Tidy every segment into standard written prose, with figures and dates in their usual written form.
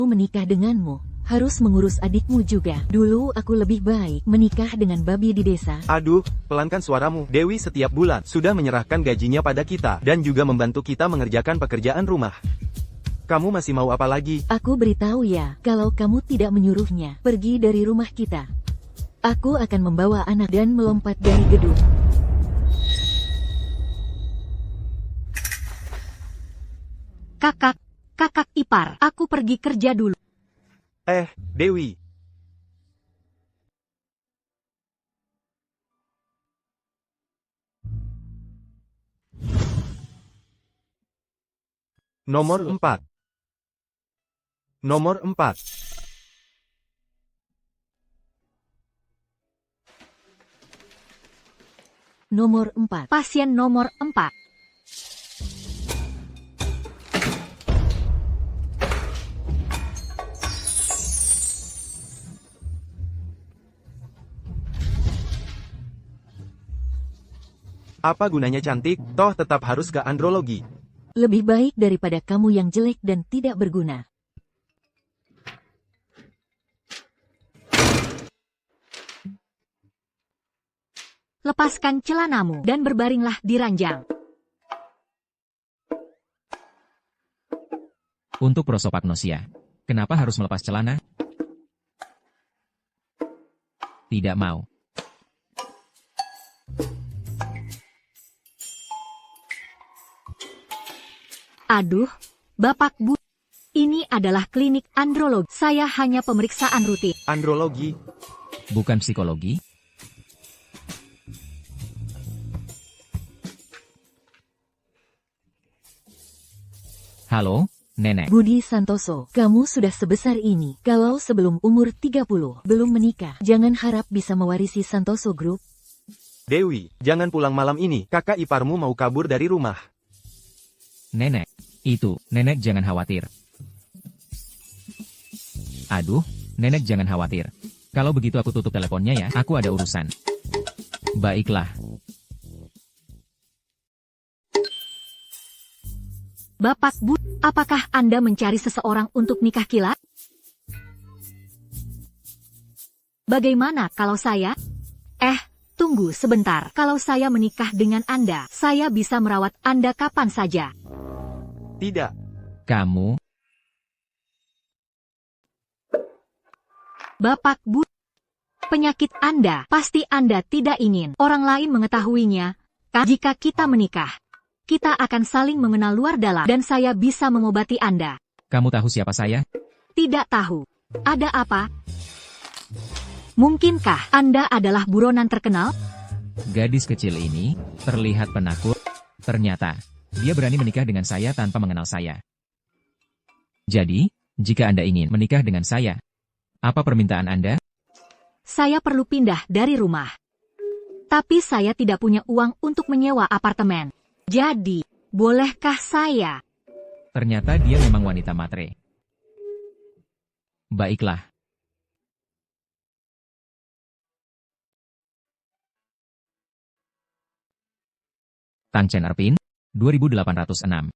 menikah denganmu, harus mengurus adikmu juga. Dulu aku lebih baik menikah dengan babi di desa. Aduh, pelankan suaramu. Dewi setiap bulan sudah menyerahkan gajinya pada kita, dan juga membantu kita mengerjakan pekerjaan rumah. Kamu masih mau apa lagi? Aku beritahu ya, kalau kamu tidak menyuruhnya pergi dari rumah kita, aku akan membawa anak dan melompat dari gedung. Kakak ipar, aku pergi kerja dulu. Dewi. Nomor 4. Nomor 4. Nomor 4. Pasien nomor 4. Apa gunanya cantik, toh tetap harus ke andrologi. Lebih baik daripada kamu yang jelek dan tidak berguna. Lepaskan celanamu dan berbaringlah di ranjang. Untuk prosopagnosia, kenapa harus melepas celana? Tidak mau. Aduh, Bapak Bu. Ini adalah klinik andrologi. Saya hanya pemeriksaan rutin. Andrologi? Bukan psikologi? Halo, Nenek. Budi Santoso, kamu sudah sebesar ini. Kalau sebelum umur 30 belum menikah, jangan harap bisa mewarisi Santoso Group. Dewi, jangan pulang malam ini. Kakak iparmu mau kabur dari rumah. Nenek, itu, Nenek jangan khawatir. Aduh, Nenek jangan khawatir. Kalau begitu aku tutup teleponnya ya, aku ada urusan. Baiklah. Bapak Bu, apakah Anda mencari seseorang untuk nikah kilat? Bagaimana kalau saya? Tunggu sebentar. Kalau saya menikah dengan Anda, saya bisa merawat Anda kapan saja. Tidak. Kamu, Bapak Bu, penyakit Anda, pasti Anda tidak ingin orang lain mengetahuinya, kan? Jika kita menikah, kita akan saling mengenal luar dalam, dan saya bisa mengobati Anda. kamu tahu siapa saya? Tidak tahu. Ada apa? Mungkinkah Anda adalah buronan terkenal? Gadis kecil ini terlihat penakut. Ternyata, dia berani menikah dengan saya tanpa mengenal saya. Jadi, jika Anda ingin menikah dengan saya, apa permintaan Anda? Saya perlu pindah dari rumah. Tapi saya tidak punya uang untuk menyewa apartemen. Jadi, bolehkah saya? Ternyata dia memang wanita matre. Baiklah. Tang Chen Erpin, 2806.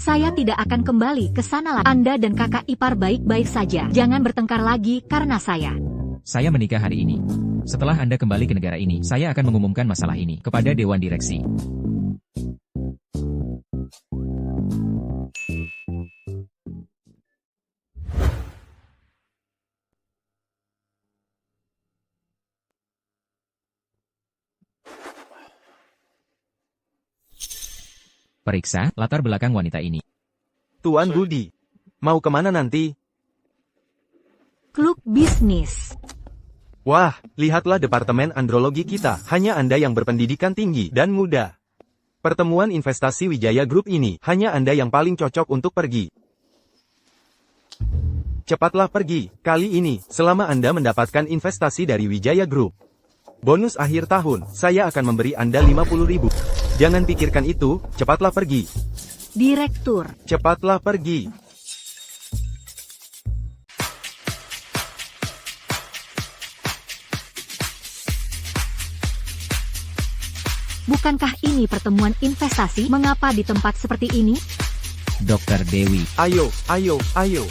Saya tidak akan kembali ke sana lagi. Anda dan kakak ipar baik-baik saja. Jangan bertengkar lagi karena saya. Saya menikah hari ini. Setelah Anda kembali ke negara ini, saya akan mengumumkan masalah ini kepada Dewan Direksi. Periksa latar belakang wanita ini. Tuan Budi, mau kemana nanti? Klub bisnis. Wah, lihatlah departemen andrologi kita. Hanya Anda yang berpendidikan tinggi dan muda. Pertemuan investasi Wijaya Group ini, hanya Anda yang paling cocok untuk pergi. Cepatlah pergi, kali ini, selama Anda mendapatkan investasi dari Wijaya Group. Bonus akhir tahun, saya akan memberi Anda 50.000. Jangan pikirkan itu, cepatlah pergi. Direktur. Cepatlah pergi. Bukankah ini pertemuan investasi? Mengapa di tempat seperti ini? Dokter Dewi. Ayo, ayo, ayo.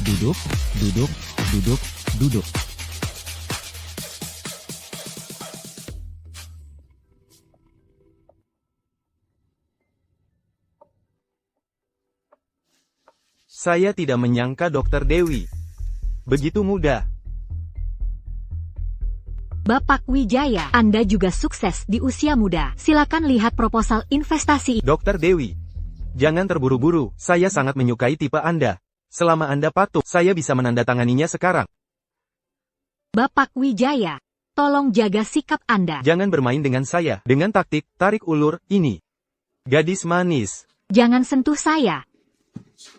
Duduk, duduk, duduk, duduk. Saya tidak menyangka Dokter Dewi. Begitu mudah. Bapak Wijaya, Anda juga sukses di usia muda. Silakan lihat proposal investasi. Dokter Dewi, jangan terburu-buru. Saya sangat menyukai tipe Anda. Selama Anda patuh, saya bisa menandatanganinya sekarang. Bapak Wijaya, tolong jaga sikap Anda. Jangan bermain dengan saya. Dengan taktik tarik ulur ini. Gadis manis. Jangan sentuh saya.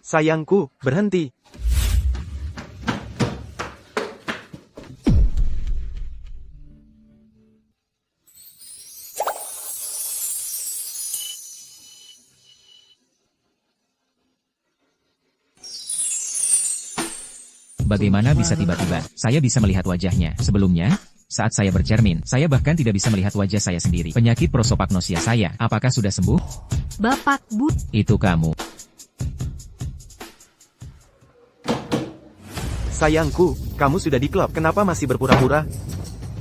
Sayangku, berhenti. Bagaimana bisa tiba-tiba saya bisa melihat wajahnya? Sebelumnya, saat saya bercermin, saya bahkan tidak bisa melihat wajah saya sendiri. Penyakit prosopagnosia saya, apakah sudah sembuh? Bapak Budi. Itu kamu. Sayangku, kamu sudah di klub. Kenapa masih berpura-pura?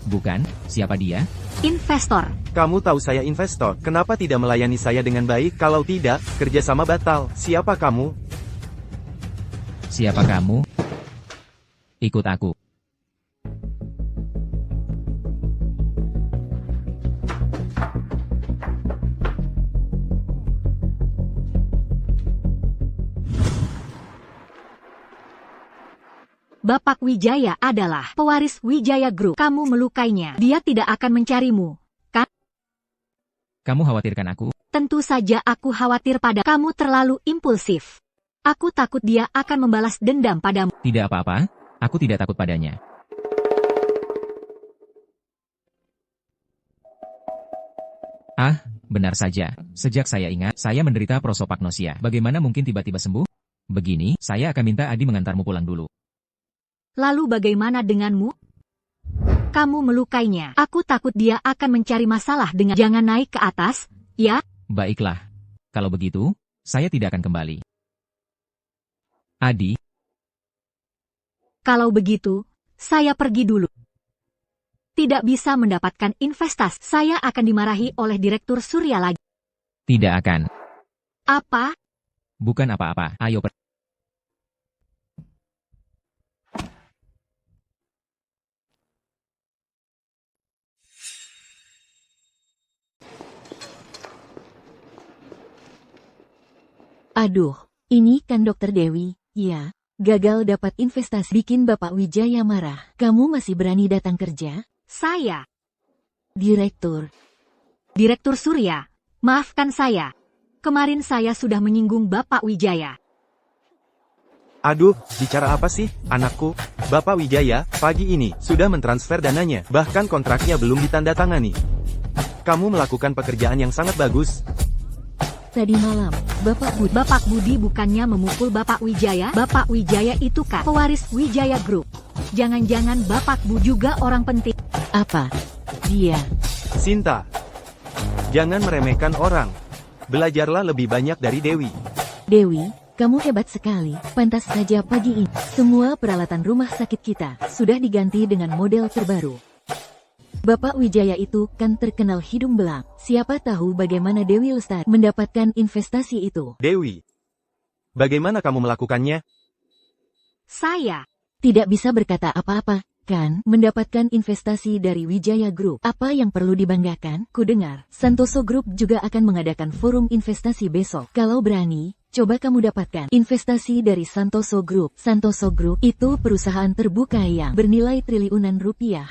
Bukan, siapa dia? Investor. Kamu tahu saya investor. Kenapa tidak melayani saya dengan baik? Kalau tidak, kerjasama batal. Siapa kamu? Siapa kamu? Ikut aku. Bapak Wijaya adalah pewaris Wijaya Group. Kamu melukainya. Dia tidak akan mencarimu, kan? Kamu khawatirkan aku? Tentu saja aku khawatir pada kamu terlalu impulsif. Aku takut dia akan membalas dendam padamu. Tidak apa-apa, aku tidak takut padanya. Ah, benar saja. Sejak saya ingat, saya menderita prosopagnosia. Bagaimana mungkin tiba-tiba sembuh? Begini, saya akan minta Adi mengantarmu pulang dulu. Lalu bagaimana denganmu? Kamu melukainya. Aku takut dia akan mencari masalah dengan jangan naik ke atas, ya? Baiklah. Kalau begitu, saya tidak akan kembali. Adi, Kalau begitu, saya pergi dulu. Tidak bisa mendapatkan investasi. Saya akan dimarahi oleh Direktur Surya lagi. tidak akan. Apa? Bukan apa-apa. Ayo pergi. Aduh, ini kan Dokter Dewi, ya. Gagal dapat investasi bikin Bapak Wijaya marah. Kamu masih berani datang kerja? Saya. Direktur. Direktur Surya, maafkan saya. Kemarin saya sudah menyinggung Bapak Wijaya. Aduh, bicara apa sih, anakku? Bapak Wijaya, pagi ini, sudah mentransfer dananya. Bahkan kontraknya belum ditandatangani. Kamu melakukan pekerjaan yang sangat bagus. Tadi malam, Bapak Budi bukannya memukul Bapak Wijaya? Bapak Wijaya itu kan pewaris Wijaya Group. Jangan-jangan Bapak Bu juga orang penting. apa? Dia. Sinta, jangan meremehkan orang. Belajarlah lebih banyak dari Dewi. Dewi, kamu hebat sekali. Pantas saja pagi ini, semua peralatan rumah sakit kita sudah diganti dengan model terbaru. Bapak Wijaya itu kan terkenal hidung belang. Siapa tahu bagaimana Dewi Lestari mendapatkan investasi itu. Dewi, bagaimana kamu melakukannya? Saya. Tidak bisa berkata apa-apa, kan? Mendapatkan investasi dari Wijaya Group. Apa yang perlu dibanggakan? Kudengar, Santoso Group juga akan mengadakan forum investasi besok. Kalau berani, coba kamu dapatkan investasi dari Santoso Group. Santoso Group itu perusahaan terbuka yang bernilai triliunan rupiah.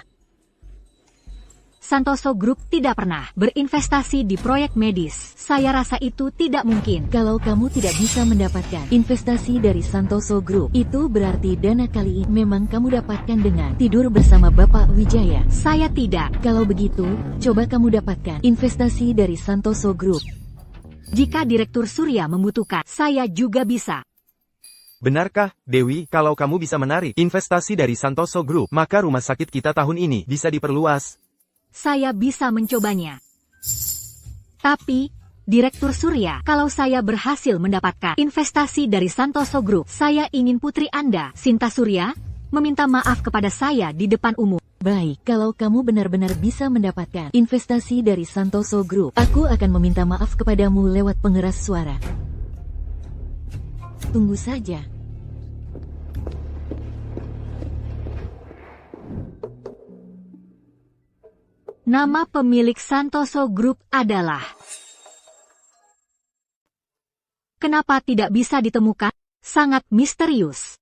Santoso Group tidak pernah berinvestasi di proyek medis. Saya rasa itu tidak mungkin. Kalau kamu tidak bisa mendapatkan investasi dari Santoso Group, itu berarti dana kali ini memang kamu dapatkan dengan tidur bersama Bapak Wijaya. Saya tidak. Kalau begitu, coba kamu dapatkan investasi dari Santoso Group. Jika Direktur Surya membutuhkan, saya juga bisa. Benarkah, Dewi, kalau kamu bisa menarik investasi dari Santoso Group, maka rumah sakit kita tahun ini bisa diperluas? Saya bisa mencobanya. Tapi, Direktur Surya, kalau saya berhasil mendapatkan investasi dari Santoso Group, saya ingin putri Anda, Sinta Surya, meminta maaf kepada saya di depan umum. Baik, kalau kamu benar-benar bisa mendapatkan investasi dari Santoso Group, aku akan meminta maaf kepadamu lewat pengeras suara. Tunggu saja. Nama pemilik Santoso Group adalah... Kenapa tidak bisa ditemukan? Sangat misterius.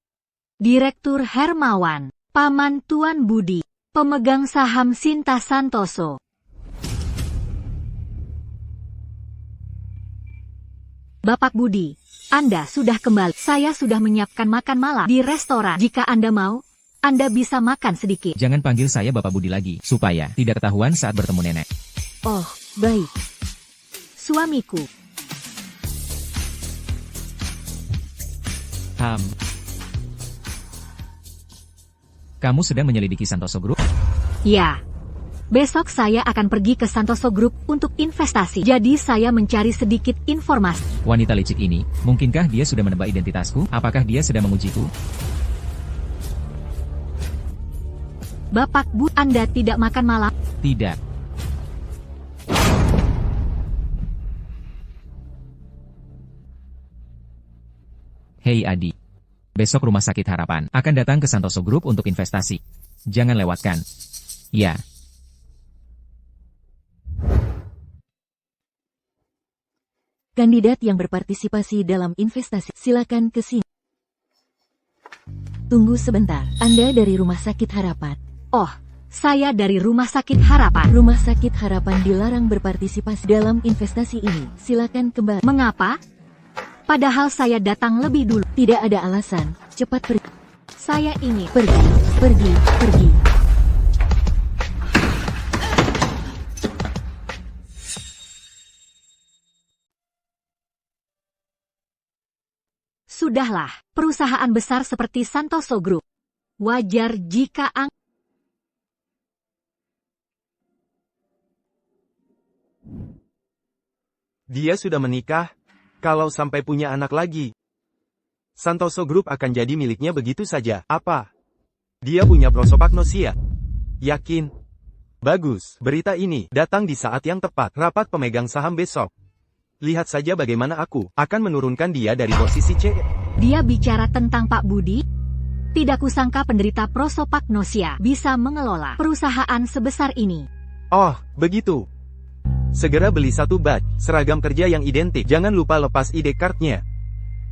Direktur Hermawan, Paman Tuan Budi, pemegang saham Sinta Santoso. Bapak Budi, Anda sudah kembali. Saya sudah menyiapkan makan malam di restoran. Jika Anda mau, Anda bisa makan sedikit. Jangan panggil saya Bapak Budi lagi, supaya tidak ketahuan saat bertemu nenek. Oh, baik. Suamiku. Kamu sedang menyelidiki Santoso Group? Ya. Besok saya akan pergi ke Santoso Group untuk investasi. Jadi saya mencari sedikit informasi. Wanita licik ini, mungkinkah dia sudah menebak identitasku? Apakah dia sedang mengujiku? Bapak Bu, Anda tidak makan malam? Tidak. Hei Adi. Besok Rumah Sakit Harapan akan datang ke Santoso Group untuk investasi. Jangan lewatkan. Ya. Kandidat yang berpartisipasi dalam investasi, silakan ke sini. Tunggu sebentar, Anda dari Rumah Sakit Harapan. Oh, saya dari Rumah Sakit Harapan. Rumah Sakit Harapan dilarang berpartisipasi dalam investasi ini. Silakan kembali. Mengapa? Padahal saya datang lebih dulu. Tidak ada alasan. Cepat pergi. Saya ingin Pergi, pergi, pergi. Sudahlah, perusahaan besar seperti Santoso Group. Wajar jika Dia sudah menikah. Kalau sampai punya anak lagi, Santoso Group akan jadi miliknya begitu saja. Apa? Dia punya prosopagnosia? Yakin? Bagus, berita ini datang di saat yang tepat. Rapat pemegang saham besok. Lihat saja bagaimana aku akan menurunkan dia dari posisi C. Dia bicara tentang Pak Budi? Tidak kusangka penderita prosopagnosia bisa mengelola perusahaan sebesar ini. Oh, begitu. Segera beli satu badge, seragam kerja yang identik. Jangan lupa lepas ID card-nya.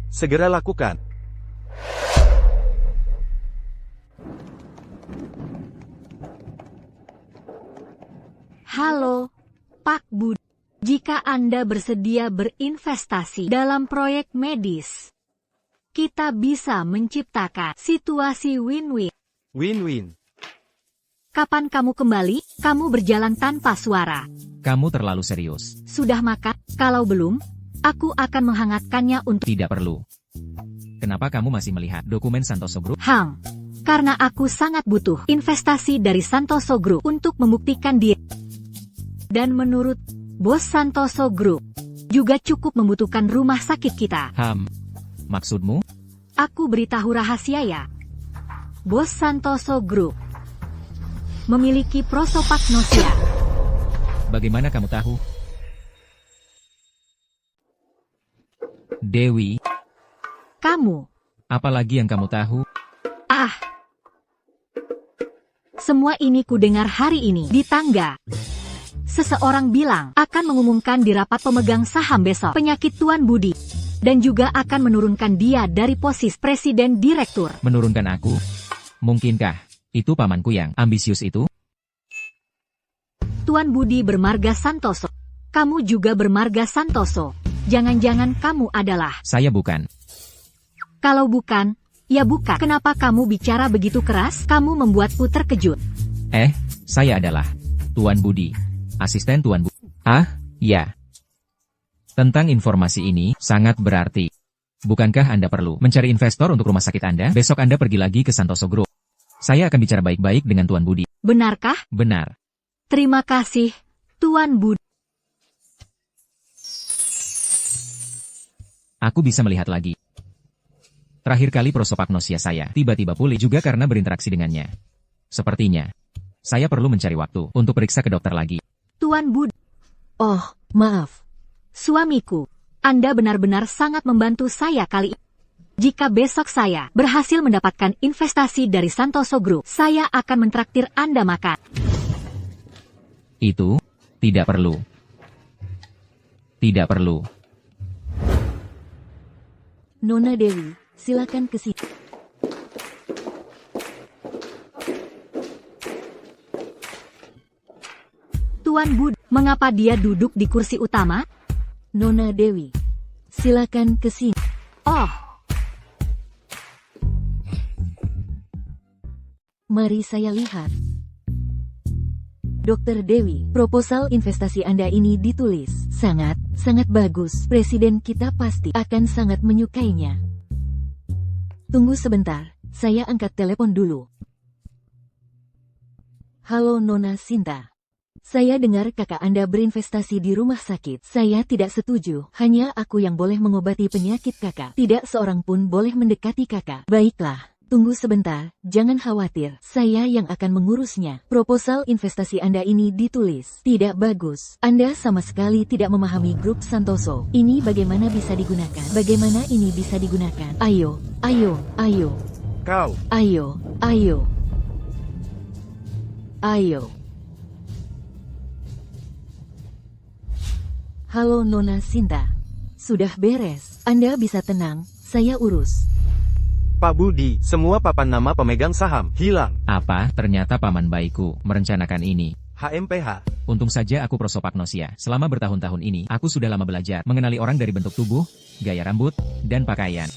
Segera lakukan. Halo, Pak Budi. Jika Anda bersedia berinvestasi dalam proyek medis, kita bisa menciptakan situasi win-win. Win-win. Kapan kamu kembali? Kamu berjalan tanpa suara. Kamu terlalu serius. Sudah makan? Kalau belum, aku akan menghangatkannya untuk... Tidak perlu. Kenapa kamu masih melihat dokumen Santoso Group? Karena aku sangat butuh investasi dari Santoso Group untuk membuktikan dia. Dan menurut Bos Santoso Group, juga cukup membutuhkan rumah sakit kita. Maksudmu? Aku beritahu rahasia ya. Bos Santoso Group memiliki prosopagnosia. Bagaimana kamu tahu? Dewi, Kamu, apalagi yang kamu tahu? semua ini kudengar hari ini di tangga. Seseorang bilang akan mengumumkan di rapat pemegang saham besok penyakit Tuan Budi. Dan juga akan menurunkan dia dari posisi presiden direktur. Menurunkan aku? Mungkinkah itu pamanku yang ambisius itu? Tuan Budi bermarga Santoso. Kamu juga bermarga Santoso. Jangan-jangan kamu adalah... Saya bukan. Kalau bukan, ya bukan. Kenapa kamu bicara begitu keras? Kamu membuatku terkejut. Saya adalah Tuan Budi. Asisten Tuan Budi. Ya. Tentang informasi ini, sangat berarti. Bukankah Anda perlu mencari investor untuk rumah sakit Anda? Besok Anda pergi lagi ke Santoso Group. Saya akan bicara baik-baik dengan Tuan Budi. Benarkah? Benar. Terima kasih, Tuan Budi. Aku bisa melihat lagi. Terakhir kali prosopagnosia saya tiba-tiba pulih juga karena berinteraksi dengannya. Sepertinya, saya perlu mencari waktu untuk periksa ke dokter lagi. Tuan Budi. Oh, maaf. Suamiku, Anda benar-benar sangat membantu saya kali ini. Jika besok saya berhasil mendapatkan investasi dari Santoso Group, saya akan mentraktir Anda makan. Itu tidak perlu. Tidak perlu. Nona Dewi, silakan ke sini. Tuan Budi, mengapa dia duduk di kursi utama? Nona Dewi, silakan ke sini. Oh, Mari saya lihat. Dokter Dewi, proposal investasi Anda ini ditulis. Sangat bagus. Presiden kita pasti akan sangat menyukainya. Tunggu sebentar, saya angkat telepon dulu. Halo Nona Sinta. Saya dengar kakak Anda berinvestasi di rumah sakit. Saya tidak setuju. Hanya aku yang boleh mengobati penyakit kakak. Tidak seorang pun boleh mendekati kakak. Baiklah. Tunggu sebentar, jangan khawatir, saya yang akan mengurusnya. Proposal investasi Anda ini ditulis. Tidak bagus. Anda sama sekali tidak memahami grup Santoso. Ini bagaimana bisa digunakan? Bagaimana ini bisa digunakan? Ayo. Kau. Ayo. Halo Nona Sinta. Sudah beres. Anda bisa tenang, saya urus. Pak Budi, semua papan nama pemegang saham hilang. Apa? Ternyata paman bayiku merencanakan ini. HMPH. Untung saja aku prosopagnosia. Selama bertahun-tahun ini, aku sudah lama belajar mengenali orang dari bentuk tubuh, gaya rambut, dan pakaian.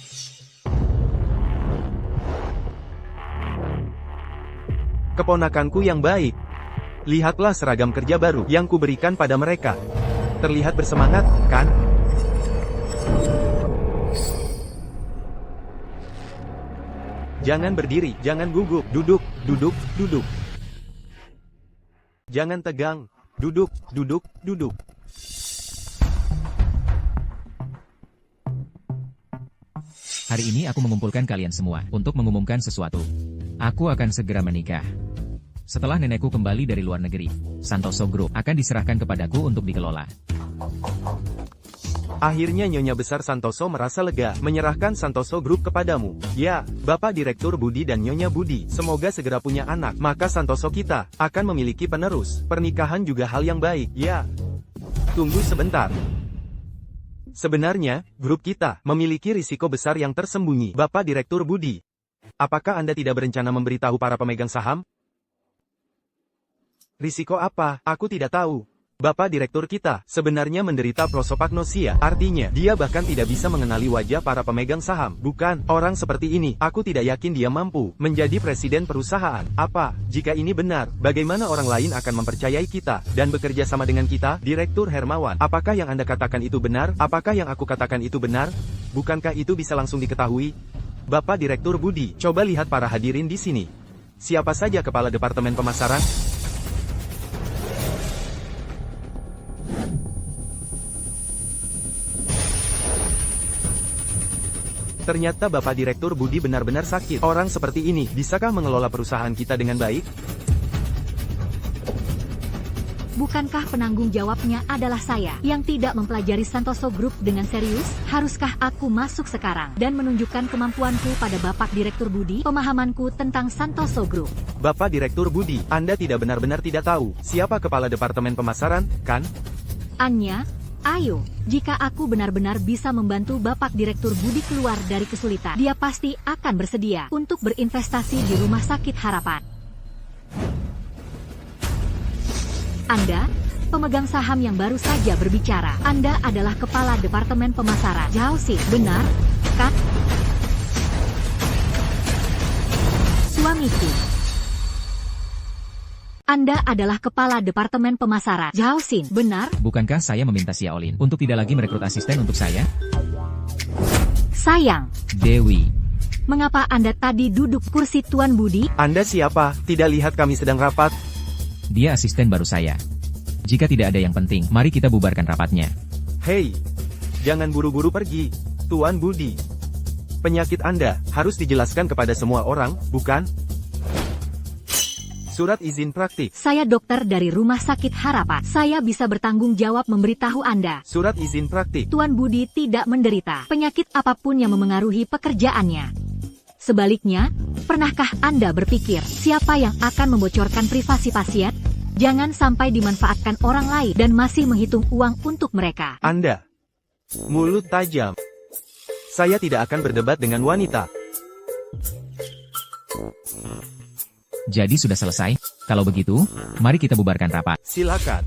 Keponakanku yang baik. Lihatlah seragam kerja baru yang kuberikan pada mereka. Terlihat bersemangat, kan? Jangan berdiri, jangan gugup, duduk. Jangan tegang, duduk. Hari ini aku mengumpulkan kalian semua untuk mengumumkan sesuatu. Aku akan segera menikah. Setelah nenekku kembali dari luar negeri, Santoso Group akan diserahkan kepadaku untuk dikelola. Akhirnya Nyonya Besar Santoso merasa lega, menyerahkan Santoso Group kepadamu. Ya, Bapak Direktur Budi dan Nyonya Budi, semoga segera punya anak, maka Santoso kita akan memiliki penerus. Pernikahan juga hal yang baik, ya. Tunggu sebentar. Sebenarnya, grup kita memiliki risiko besar yang tersembunyi. Bapak Direktur Budi, apakah Anda tidak berencana memberitahu para pemegang saham? Risiko apa? Aku tidak tahu. Bapak Direktur kita sebenarnya menderita prosopagnosia, artinya dia bahkan tidak bisa mengenali wajah para pemegang saham. Bukan, orang seperti ini, aku tidak yakin dia mampu menjadi presiden perusahaan. Apa, jika ini benar, bagaimana orang lain akan mempercayai kita dan bekerja sama dengan kita? Direktur Hermawan, apakah yang Anda katakan itu benar? Apakah yang aku katakan itu benar? Bukankah itu bisa langsung diketahui? Bapak Direktur Budi, coba lihat para hadirin di sini. Siapa saja kepala departemen pemasaran? Ternyata Bapak Direktur Budi benar-benar sakit. Orang seperti ini, bisakah mengelola perusahaan kita dengan baik? bukankah penanggung jawabnya adalah saya yang tidak mempelajari Santoso Group dengan serius? Haruskah aku masuk sekarang dan menunjukkan kemampuanku pada Bapak Direktur Budi, pemahamanku tentang Santoso Group? Bapak Direktur Budi, Anda tidak benar-benar tidak tahu siapa kepala departemen pemasaran, kan? Anya, ayo, jika aku benar-benar bisa membantu Bapak Direktur Budi keluar dari kesulitan, dia pasti akan bersedia untuk berinvestasi di Rumah Sakit Harapan. Anda, pemegang saham yang baru saja berbicara. Anda adalah kepala departemen pemasaran. Jauh sih, benar, kan? Suamiku. Anda adalah kepala Departemen Pemasaran. Zhao Xin, benar? Bukankah saya meminta Xiaolin untuk tidak lagi merekrut asisten untuk saya? Sayang, Dewi, mengapa Anda tadi duduk kursi Tuan Budi? Anda siapa? Tidak lihat kami sedang rapat? dia asisten baru saya. Jika tidak ada yang penting, mari kita bubarkan rapatnya. Hei, jangan buru-buru pergi, Tuan Budi. Penyakit Anda harus dijelaskan kepada semua orang, bukan? Surat izin praktik. Saya dokter dari Rumah Sakit Harapan. Saya bisa bertanggung jawab memberitahu Anda. Surat izin praktik. Tuan Budi tidak menderita penyakit apapun yang memengaruhi pekerjaannya. Sebaliknya, pernahkah Anda berpikir siapa yang akan membocorkan privasi pasien? Jangan sampai dimanfaatkan orang lain dan masih menghitung uang untuk mereka. Anda, mulut tajam. Saya tidak akan berdebat dengan wanita. Jadi sudah selesai? Kalau begitu, mari kita bubarkan rapat. Silakan.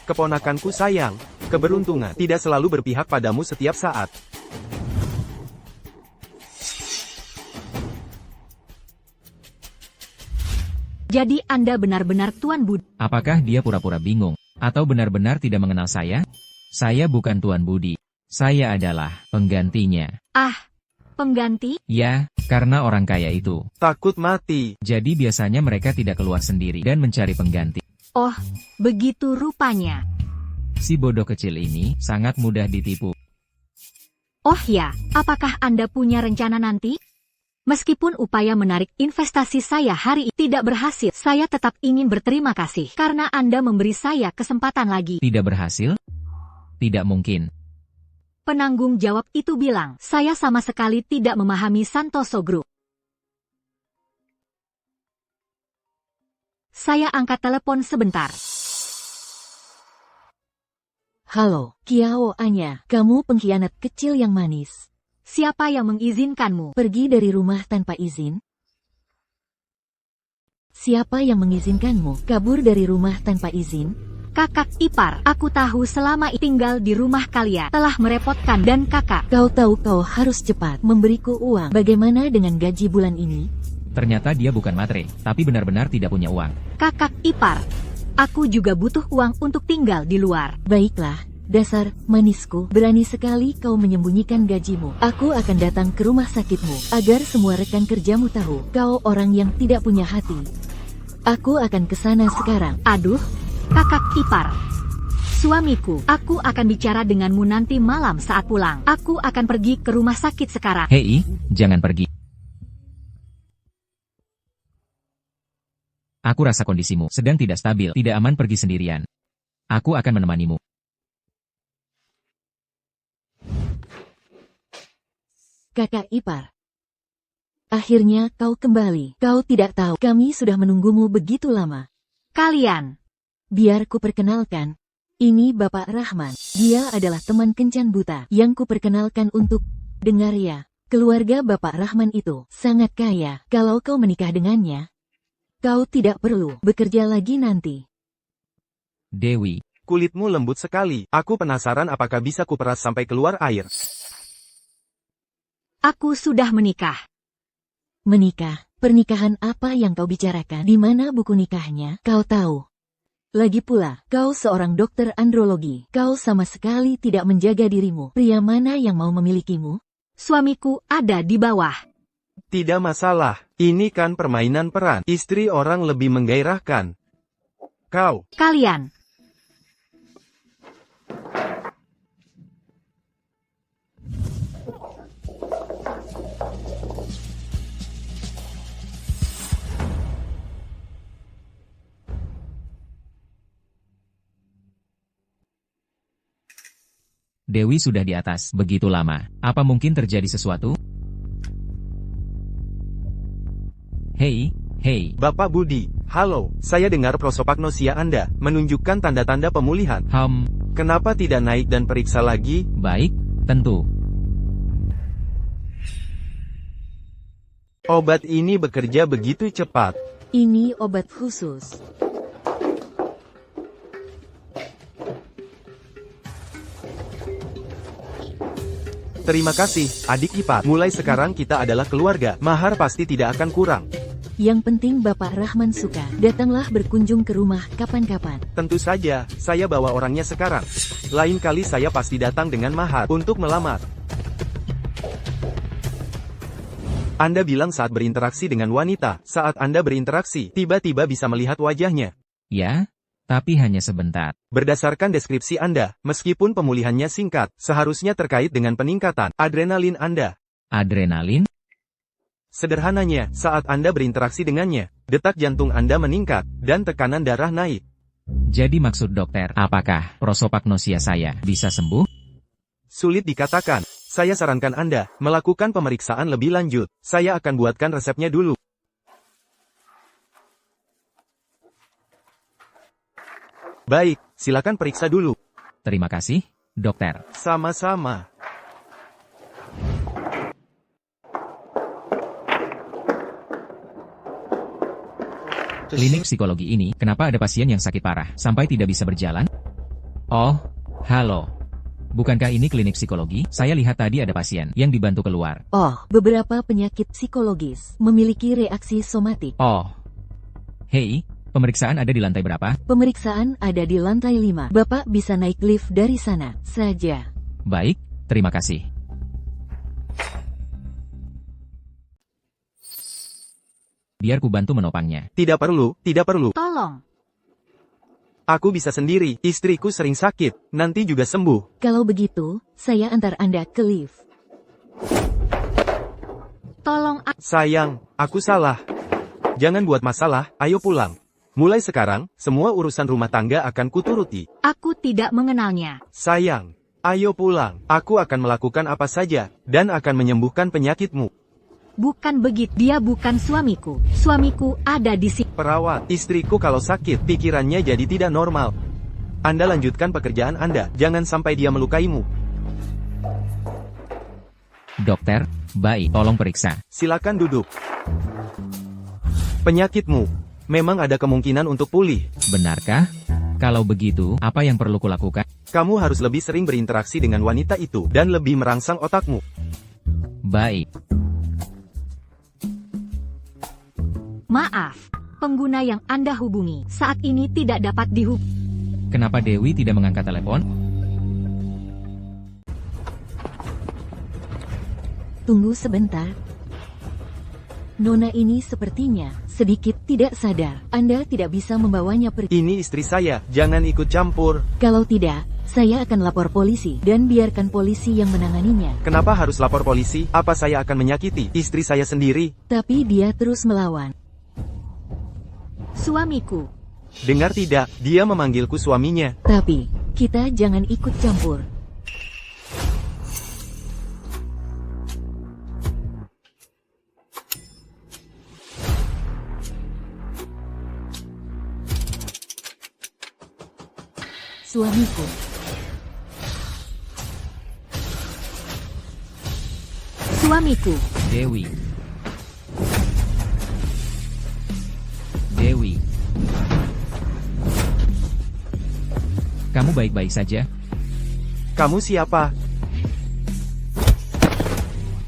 Keponakanku sayang, keberuntungan tidak selalu berpihak padamu setiap saat. Jadi Anda benar-benar Tuan Budi. Apakah dia pura-pura bingung? Atau benar-benar tidak mengenal saya? Saya bukan Tuan Budi. Saya adalah penggantinya. Ah, pengganti? Ya, karena orang kaya itu. Takut mati. Jadi biasanya mereka tidak keluar sendiri dan mencari pengganti. Oh, begitu rupanya. Si bodoh kecil ini sangat mudah ditipu. Oh ya, apakah Anda punya rencana nanti? Meskipun upaya menarik investasi saya hari ini tidak berhasil, saya tetap ingin berterima kasih karena Anda memberi saya kesempatan lagi. Tidak berhasil? Tidak mungkin. Penanggung jawab itu bilang, saya sama sekali tidak memahami Santoso Group. Saya angkat telepon sebentar. Halo, Kiao Anya, kamu pengkhianat kecil yang manis. Siapa yang mengizinkanmu? Pergi dari rumah tanpa izin? Siapa yang mengizinkanmu kabur dari rumah tanpa izin? Kakak ipar, aku tahu selama tinggal di rumah kalian telah merepotkan dan kakak. Kau tahu kau harus cepat memberiku uang. Bagaimana dengan gaji bulan ini? Ternyata dia bukan matre, tapi benar-benar tidak punya uang. Kakak ipar, aku juga butuh uang untuk tinggal di luar. Baiklah, dasar manisku, berani sekali kau menyembunyikan gajimu. Aku akan datang ke rumah sakitmu, agar semua rekan kerjamu tahu kau orang yang tidak punya hati. Aku akan ke sana sekarang. Aduh, kakak ipar. Suamiku, aku akan bicara denganmu nanti malam saat pulang. Aku akan pergi ke rumah sakit sekarang. Hei, jangan pergi. Aku rasa kondisimu sedang tidak stabil, tidak aman pergi sendirian. Aku akan menemanimu. Kakak ipar. Akhirnya kau kembali. Kau tidak tahu, kami sudah menunggumu begitu lama. Kalian. Biar ku perkenalkan. Ini Bapak Rahman. Dia adalah teman kencan buta yang ku perkenalkan untuk... Dengar ya, keluarga Bapak Rahman itu sangat kaya. Kalau kau menikah dengannya, kau tidak perlu bekerja lagi nanti. Dewi, Kulitmu lembut sekali. Aku penasaran apakah bisa kuperas sampai keluar air. Aku sudah menikah. Menikah? Pernikahan apa yang kau bicarakan? Di mana buku nikahnya? Kau tahu. Lagi pula, kau seorang dokter andrologi. Kau sama sekali tidak menjaga dirimu. Pria mana yang mau memilikimu? Suamiku ada di bawah. Tidak masalah. Ini kan permainan peran. Istri orang lebih menggairahkan. Kau. Kalian. Dewi sudah di atas begitu lama. Apa mungkin terjadi sesuatu? Hei, hei. Bapak Budi, halo. Saya dengar prosopagnosia Anda menunjukkan tanda-tanda pemulihan. Kenapa tidak naik dan periksa lagi? Baik, tentu. Obat ini bekerja begitu cepat. Ini obat khusus. Terima kasih, adik ipar. Mulai sekarang kita adalah keluarga. Mahar pasti tidak akan kurang. Yang penting Bapak Rahman suka. Datanglah berkunjung ke rumah kapan-kapan. Tentu saja, saya bawa orangnya sekarang. Lain kali saya pasti datang dengan mahar untuk melamar. Anda bilang saat berinteraksi dengan wanita, saat Anda berinteraksi, tiba-tiba bisa melihat wajahnya. Ya, tapi hanya sebentar. Berdasarkan deskripsi Anda, meskipun pemulihannya singkat, seharusnya terkait dengan peningkatan adrenalin Anda. Adrenalin? Sederhananya, saat Anda berinteraksi dengannya, detak jantung Anda meningkat, dan tekanan darah naik. Jadi maksud dokter, apakah prosopagnosia saya bisa sembuh? Sulit dikatakan. Saya sarankan Anda melakukan pemeriksaan lebih lanjut. Saya akan buatkan resepnya dulu. Baik, silakan periksa dulu. Terima kasih, dokter. Sama-sama. Klinik psikologi ini, kenapa ada pasien yang sakit parah, sampai tidak bisa berjalan? Oh, halo. Bukankah ini klinik psikologi? Saya lihat tadi ada pasien yang dibantu keluar. Oh, beberapa penyakit psikologis memiliki reaksi somatik. Oh. Hei, pemeriksaan ada di lantai berapa? Pemeriksaan ada di lantai 5. Bapak bisa naik lift dari sana saja. Baik, terima kasih. Biar ku bantu menopangnya. Tidak perlu, tidak perlu. Tolong. Aku bisa sendiri, istriku sering sakit, nanti juga sembuh. Kalau begitu, saya antar Anda ke lift. Tolong. Sayang, aku salah. Jangan buat masalah, ayo pulang. Mulai sekarang, semua urusan rumah tangga akan kuturuti. Aku tidak mengenalnya. Sayang, ayo pulang. Aku akan melakukan apa saja, dan akan menyembuhkan penyakitmu. Bukan begitu. Dia bukan suamiku. Suamiku ada di sini. Perawat, istriku kalau sakit, pikirannya jadi tidak normal. Anda lanjutkan pekerjaan Anda, jangan sampai dia melukaimu. Dokter, baik, tolong periksa. Silakan duduk. Penyakitmu, memang ada kemungkinan untuk pulih. Benarkah? Kalau begitu, apa yang perlu kulakukan? Kamu harus lebih sering berinteraksi dengan wanita itu, dan lebih merangsang otakmu. Baik. Maaf, pengguna yang Anda hubungi saat ini tidak dapat dihubungi. Kenapa Dewi tidak mengangkat telepon? Tunggu sebentar. Nona ini sepertinya sedikit tidak sadar. Anda tidak bisa membawanya pergi. Ini istri saya, jangan ikut campur. Kalau tidak, saya akan lapor polisi dan biarkan polisi yang menanganinya. Kenapa harus lapor polisi? Apa saya akan menyakiti istri saya sendiri? Tapi dia terus melawan. Suamiku. Dengar tidak, dia memanggilku suaminya. Tapi, kita jangan ikut campur. Suamiku. Suamiku. Dewi. Dewi. Kamu baik-baik saja? Kamu siapa?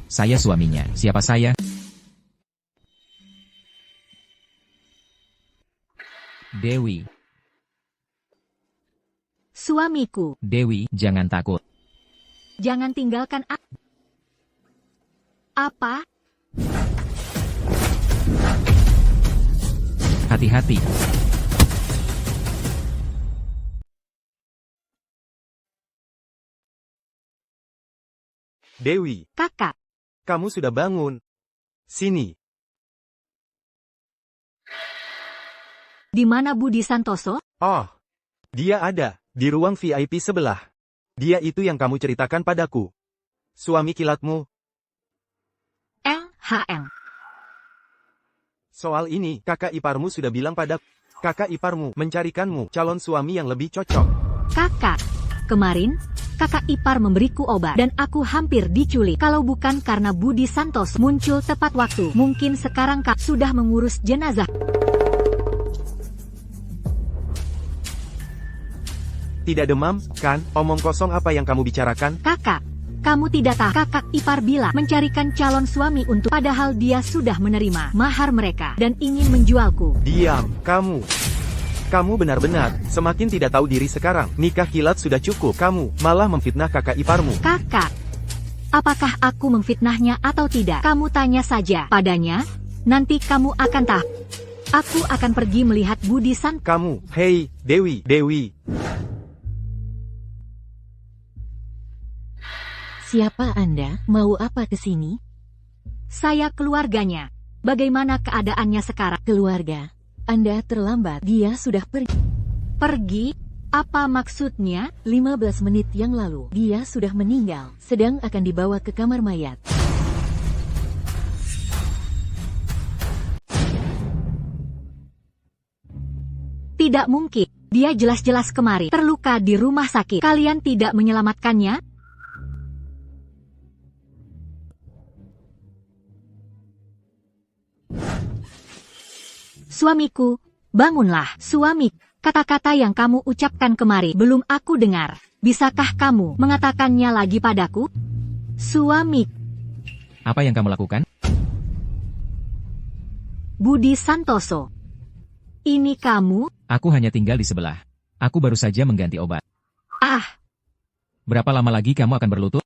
Saya suaminya. Siapa saya? Dewi. Suamiku. Dewi, jangan takut. Jangan tinggalkan aku. Apa? Hati-hati. Dewi, Kakak. kamu sudah bangun. Sini. Di mana Budi Santoso? Oh, dia ada di ruang VIP sebelah. Dia itu yang kamu ceritakan padaku. Suami kilatmu. LHM. Soal ini, kakak iparmu sudah bilang padaku. Kakak iparmu mencarikanmu calon suami yang lebih cocok. Kakak. Kemarin, kakak ipar memberiku obat dan aku hampir diculik. Kalau bukan karena Budi Santos muncul tepat waktu, mungkin sekarang kak sudah mengurus jenazah. Tidak demam, kan? Omong kosong apa yang kamu bicarakan? Kakak, Kamu tidak tahu kakak ipar Bila mencarikan calon suami untuk padahal dia sudah menerima mahar mereka dan ingin menjualku. Diam, kamu. Kamu benar-benar semakin tidak tahu diri sekarang. Nikah kilat sudah cukup. Kamu malah memfitnah kakak iparmu. Kakak, apakah aku memfitnahnya atau tidak? Kamu tanya saja padanya, nanti kamu akan tahu. Aku akan pergi melihat Budi San. Kamu, hei, Dewi. Siapa Anda? Mau apa ke sini? Saya keluarganya. Bagaimana keadaannya sekarang? Keluarga. Anda terlambat. Dia sudah pergi. Pergi? Apa maksudnya? 15 menit yang lalu. Dia sudah meninggal. Sedang akan dibawa ke kamar mayat. Tidak mungkin. Dia jelas-jelas kemari. Terluka di rumah sakit. Kalian tidak menyelamatkannya? Suamiku, bangunlah. Suami, kata-kata yang kamu ucapkan kemari belum aku dengar. Bisakah kamu mengatakannya lagi padaku? Suami, Apa yang kamu lakukan? Budi Santoso. Ini kamu? Aku hanya tinggal di sebelah. Aku baru saja mengganti obat. Ah, Berapa lama lagi kamu akan berlutut?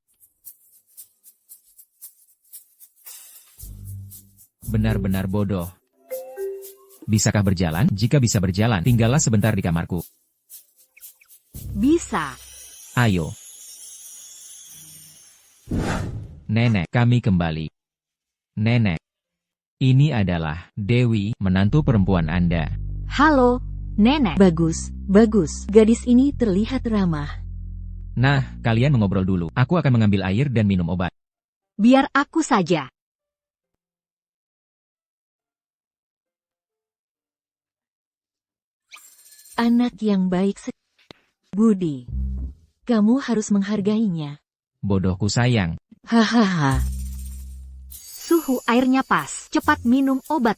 Benar-benar bodoh. Bisakah berjalan? Jika bisa berjalan, tinggallah sebentar di kamarku. bisa. Ayo. Nenek, kami kembali. Nenek. Ini adalah Dewi, menantu perempuan Anda. Halo, Nenek. Bagus, bagus. Gadis ini terlihat ramah. Nah, kalian mengobrol dulu. Aku akan mengambil air dan minum obat. Biar aku saja. Anak yang baik Budi. Kamu harus menghargainya. Bodohku sayang. Hahaha. Suhu airnya pas. Cepat minum obat.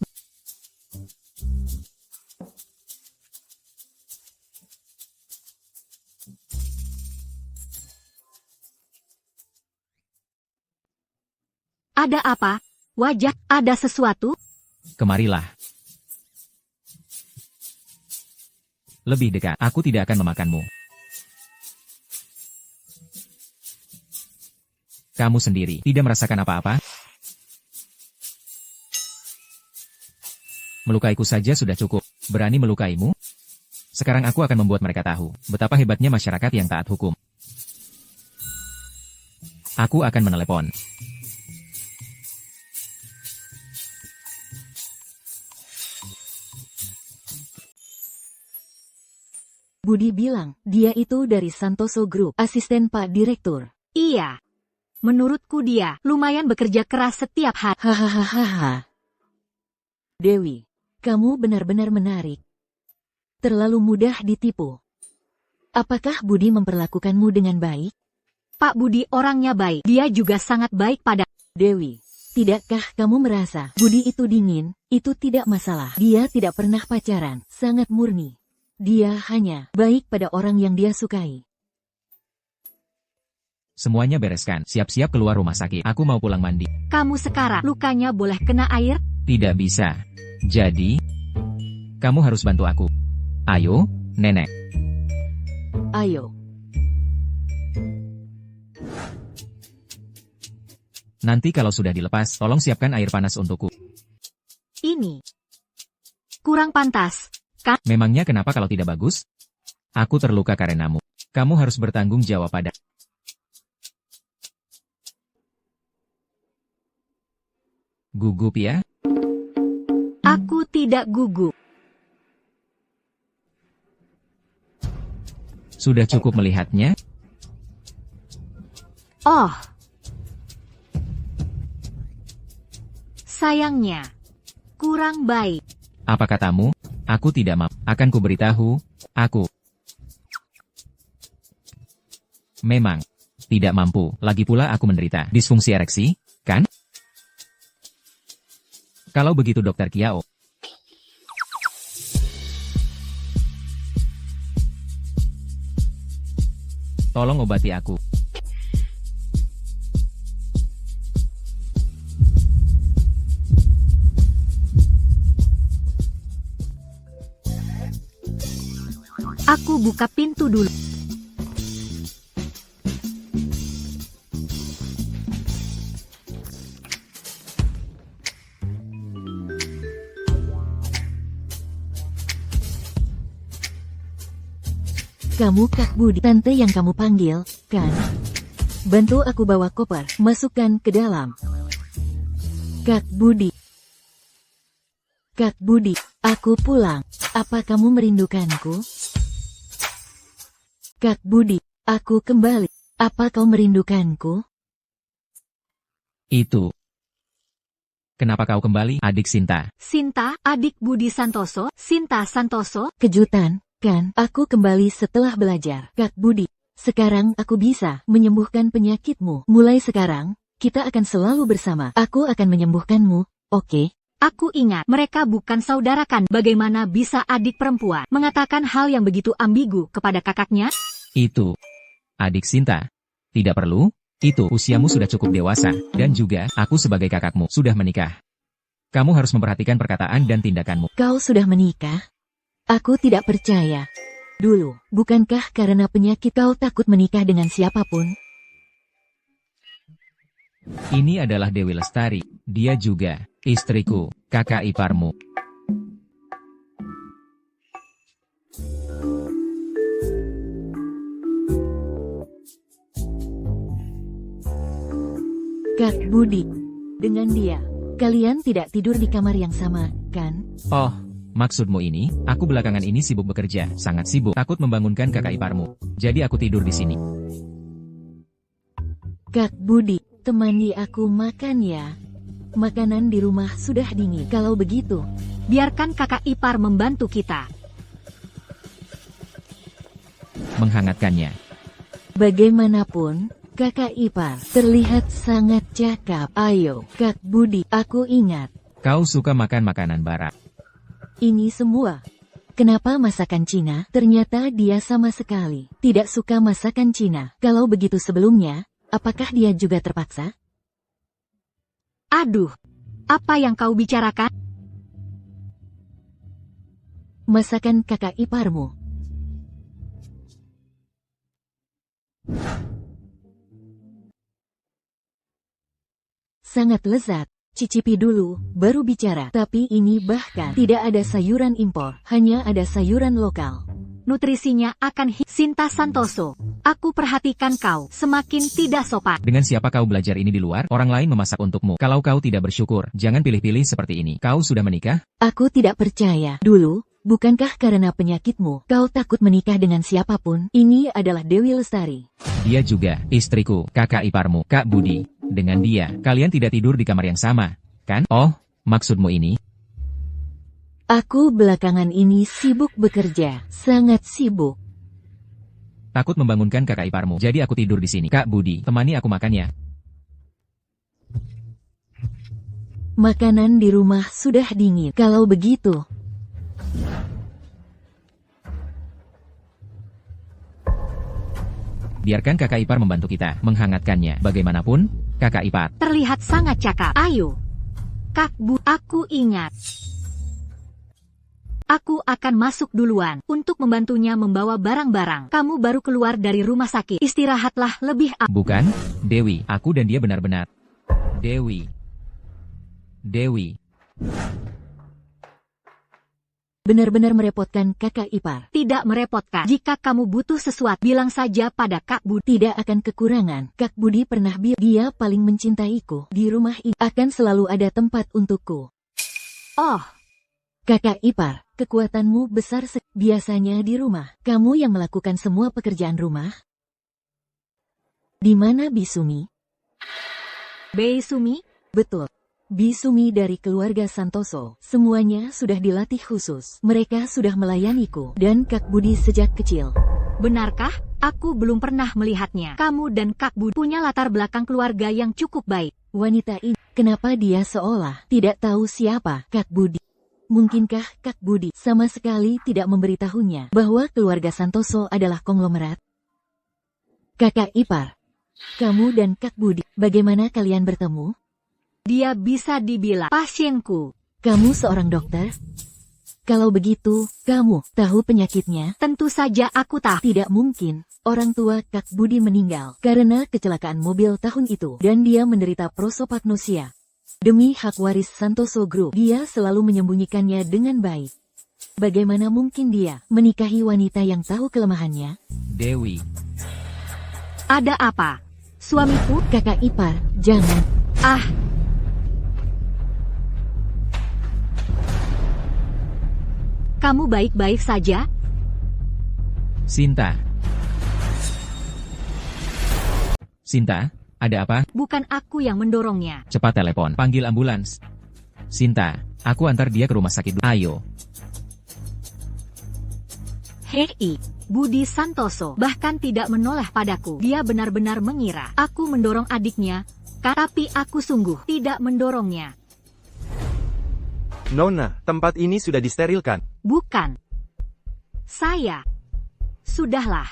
Ada apa? Wajah, ada sesuatu? Kemarilah. Lebih dekat, aku tidak akan memakanmu. Kamu sendiri, tidak merasakan apa-apa? Melukaiku saja sudah cukup. Berani melukaimu? Sekarang aku akan membuat mereka tahu, betapa hebatnya masyarakat yang taat hukum. Aku akan menelepon. Budi bilang, dia itu dari Santoso Group, asisten Pak Direktur. Iya. Menurutku dia lumayan bekerja keras setiap hari. Hahaha. Dewi, kamu benar-benar menarik. Terlalu mudah ditipu. Apakah Budi memperlakukanmu dengan baik? Pak Budi orangnya baik. Dia juga sangat baik pada Dewi, tidakkah kamu merasa Budi itu dingin? Itu tidak masalah. Dia tidak pernah pacaran, sangat murni. Dia hanya baik pada orang yang dia sukai. Semuanya bereskan, siap-siap keluar rumah sakit. Aku mau pulang mandi. kamu sekarang. Lukanya boleh kena air? Tidak bisa. Jadi, kamu harus bantu aku. Ayo, Nenek. Ayo. Nanti kalau sudah dilepas, tolong siapkan air panas untukku. Ini kurang pantas. Memangnya kenapa kalau tidak bagus? Aku terluka karenamu. Kamu harus bertanggung jawab pada. Gugup ya? Aku tidak gugup. Sudah cukup melihatnya? Oh. Sayangnya. Kurang baik. Apa katamu? Aku tidak mampu. Akan kuberitahu, aku memang tidak mampu. Lagi pula aku menderita disfungsi ereksi, kan? Kalau begitu Dokter Kiao, tolong obati aku. Aku buka pintu dulu. Kamu Kak Budi, tante yang kamu panggil, kan? Bantu aku bawa koper, masukkan ke dalam. Kak Budi. Kak Budi, aku pulang. Apa kamu merindukanku? Kak Budi, aku kembali. Apa kau merindukanku? Itu. Kenapa kau kembali, adik Sinta? Sinta, adik Budi Santoso, Sinta Santoso. Kejutan, kan? Aku kembali setelah belajar. Kak Budi, sekarang aku bisa menyembuhkan penyakitmu. Mulai sekarang, kita akan selalu bersama. Aku akan menyembuhkanmu, oke? Aku ingat, mereka bukan saudara kan? Bagaimana bisa adik perempuan mengatakan hal yang begitu ambigu kepada kakaknya? Itu. Adik Sinta. Tidak perlu. Itu, usiamu sudah cukup dewasa, dan juga, aku sebagai kakakmu, sudah menikah. Kamu harus memperhatikan perkataan dan tindakanmu. Kau sudah menikah? Aku tidak percaya. Dulu, bukankah karena penyakit kau takut menikah dengan siapapun? Ini adalah Dewi Lestari. Dia juga, istriku, kakak iparmu. Kak Budi, dengan dia, kalian tidak tidur di kamar yang sama, kan? Oh, maksudmu ini, aku belakangan ini sibuk bekerja, sangat sibuk, takut membangunkan kakak iparmu. Jadi aku tidur di sini. Kak Budi, temani aku makan ya. Makanan di rumah sudah dingin. Kalau begitu, Biarkan kakak ipar membantu kita. Menghangatkannya. bagaimanapun, kakak ipar terlihat sangat cakap. Ayo, Kak Budi, aku ingat. Kau suka makan makanan barat. Ini semua. Kenapa masakan Cina? Ternyata dia sama sekali tidak suka masakan Cina. Kalau begitu sebelumnya, apakah dia juga terpaksa? Aduh, apa yang kau bicarakan? Masakan kakak iparmu. Sangat lezat. Cicipi dulu, baru bicara. Tapi ini bahkan tidak ada sayuran impor, hanya ada sayuran lokal. Nutrisinya akan Sinta Santoso. Aku perhatikan kau, semakin tidak sopan. Dengan siapa kau belajar ini di luar? Orang lain memasak untukmu. Kalau kau tidak bersyukur, jangan pilih-pilih seperti ini. Kau sudah menikah? Aku tidak percaya. Dulu, bukankah karena penyakitmu, kau takut menikah dengan siapapun? Ini adalah Dewi Lestari. Dia juga, istriku, kakak iparmu, Kak Budi. Dengan dia, kalian tidak tidur di kamar yang sama, kan? Oh, maksudmu ini? Aku belakangan ini sibuk bekerja, sangat sibuk. Takut membangunkan kakak iparmu, jadi aku tidur di sini. Kak Budi, temani aku makan ya. Makanan di rumah sudah dingin. Kalau begitu, Biarkan kakak ipar membantu kita, menghangatkannya. Bagaimanapun, kakak ipar. Terlihat sangat cakap. Ayo. Kak Bu, aku ingat. Aku akan masuk duluan untuk membantunya membawa barang-barang. Kamu baru keluar dari rumah sakit. Istirahatlah lebih Bukan, Dewi. Aku dan dia benar-benar. Dewi. benar-benar merepotkan kakak ipar. tidak merepotkan. Jika kamu butuh sesuatu, bilang saja pada Kak Bu. Tidak akan kekurangan. Kak Budi pernah bilang, dia paling mencintaiku. Di rumah ini akan selalu ada tempat untukku. Oh, Kakak ipar, kekuatanmu besar biasanya di rumah. Kamu yang melakukan semua pekerjaan rumah? Di mana Bisumi? Beisumi? Betul. Bisumi dari keluarga Santoso. Semuanya sudah dilatih khusus. Mereka sudah melayaniku dan Kak Budi sejak kecil. Benarkah? Aku belum pernah melihatnya. Kamu dan Kak Bu punya latar belakang keluarga yang cukup baik. Wanita ini, kenapa dia seolah tidak tahu siapa Kak Budi? Mungkinkah Kak Budi sama sekali tidak memberitahunya bahwa keluarga Santoso adalah konglomerat? Kakak ipar, kamu dan Kak Budi, bagaimana kalian bertemu? Dia bisa dibilang pasienku. Kamu seorang dokter? Kalau begitu, kamu tahu penyakitnya? Tentu saja aku tahu. Tidak mungkin. Orang tua Kak Budi meninggal karena kecelakaan mobil tahun itu dan dia menderita prosopagnosia. Demi hak waris Santoso Group, dia selalu menyembunyikannya dengan baik. Bagaimana mungkin dia menikahi wanita yang tahu kelemahannya? Dewi, Ada apa? Suamiku? Kakak ipar, jangan. Ah, kamu baik-baik saja? Sinta. Sinta, ada apa? Bukan aku yang mendorongnya. Cepat telepon, panggil ambulans. Sinta, aku antar dia ke rumah sakit. Ayo. Hei, Budi Santoso bahkan tidak menoleh padaku. Dia benar-benar mengira aku mendorong adiknya, tapi aku sungguh tidak mendorongnya. Nona, tempat ini sudah disterilkan. Bukan. Saya. Sudahlah.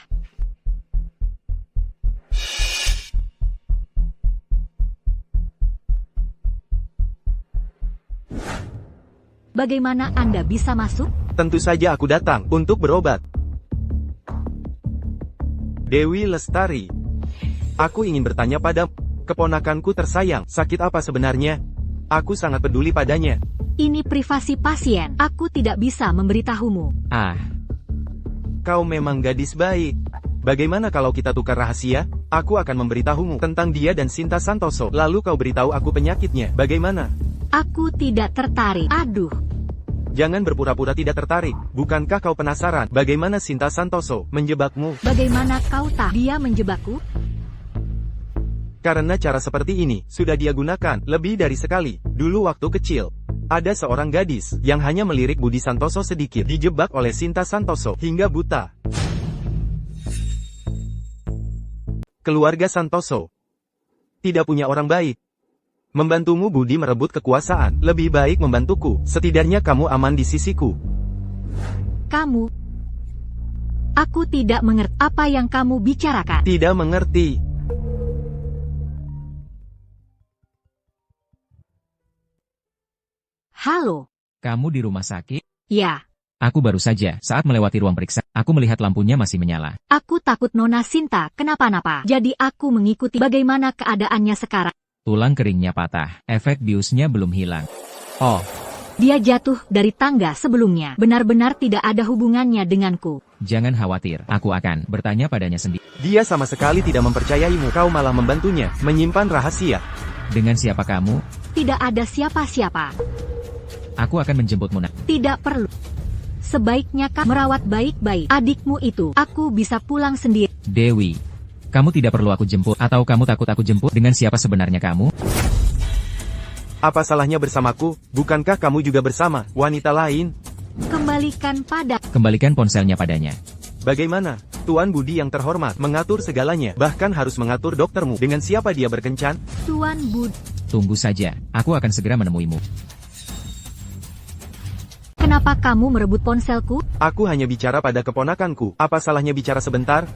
Bagaimana Anda bisa masuk? Tentu saja aku datang untuk berobat. Dewi Lestari. Aku ingin bertanya pada keponakanku tersayang, sakit apa sebenarnya? Aku sangat peduli padanya. Ini privasi pasien. Aku tidak bisa memberitahumu. Ah, Kau memang gadis baik. Bagaimana kalau kita tukar rahasia? Aku akan memberitahumu tentang dia dan Sinta Santoso. Lalu kau beritahu aku penyakitnya. Bagaimana? Aku tidak tertarik. Aduh. Jangan berpura-pura tidak tertarik. Bukankah kau penasaran bagaimana Sinta Santoso menjebakmu? Bagaimana kau tahu dia menjebakku? Karena cara seperti ini sudah dia gunakan lebih dari sekali. Dulu waktu kecil, ada seorang gadis yang hanya melirik Budi Santoso sedikit, dijebak oleh Sinta Santoso hingga buta. Keluarga Santoso tidak punya orang baik. Membantumu Budi merebut kekuasaan, lebih baik membantuku. Setidaknya kamu aman di sisiku. Kamu. Aku tidak mengerti apa yang kamu bicarakan. Tidak mengerti. Halo. kamu di rumah sakit? Ya, Aku baru saja, saat melewati ruang periksa, aku melihat lampunya masih menyala. aku takut Nona Sinta kenapa-napa. Jadi aku mengikuti bagaimana keadaannya sekarang. Tulang keringnya patah, efek biusnya belum hilang. Oh, Dia jatuh dari tangga sebelumnya. Benar-benar tidak ada hubungannya denganku. jangan khawatir, aku akan bertanya padanya sendiri. Dia sama sekali tidak mempercayaimu, kau malah membantunya, menyimpan rahasia. Dengan siapa kamu? Tidak ada siapa-siapa. Aku akan menjemputmu. Tidak perlu. Sebaiknya kau merawat baik-baik adikmu itu. Aku bisa pulang sendiri. Dewi, kamu tidak perlu aku jemput, atau kamu takut aku jemput? Dengan siapa sebenarnya kamu? Apa salahnya bersamaku? Bukankah kamu juga bersama wanita lain? Kembalikan pada. Kembalikan ponselnya padanya. Bagaimana? Tuan Budi yang terhormat mengatur segalanya, bahkan harus mengatur doktermu. Dengan siapa dia berkencan? Tuan Bud. Tunggu saja, aku akan segera menemuimu. Kenapa kamu merebut ponselku? Aku hanya bicara pada keponakanku. Apa salahnya bicara sebentar?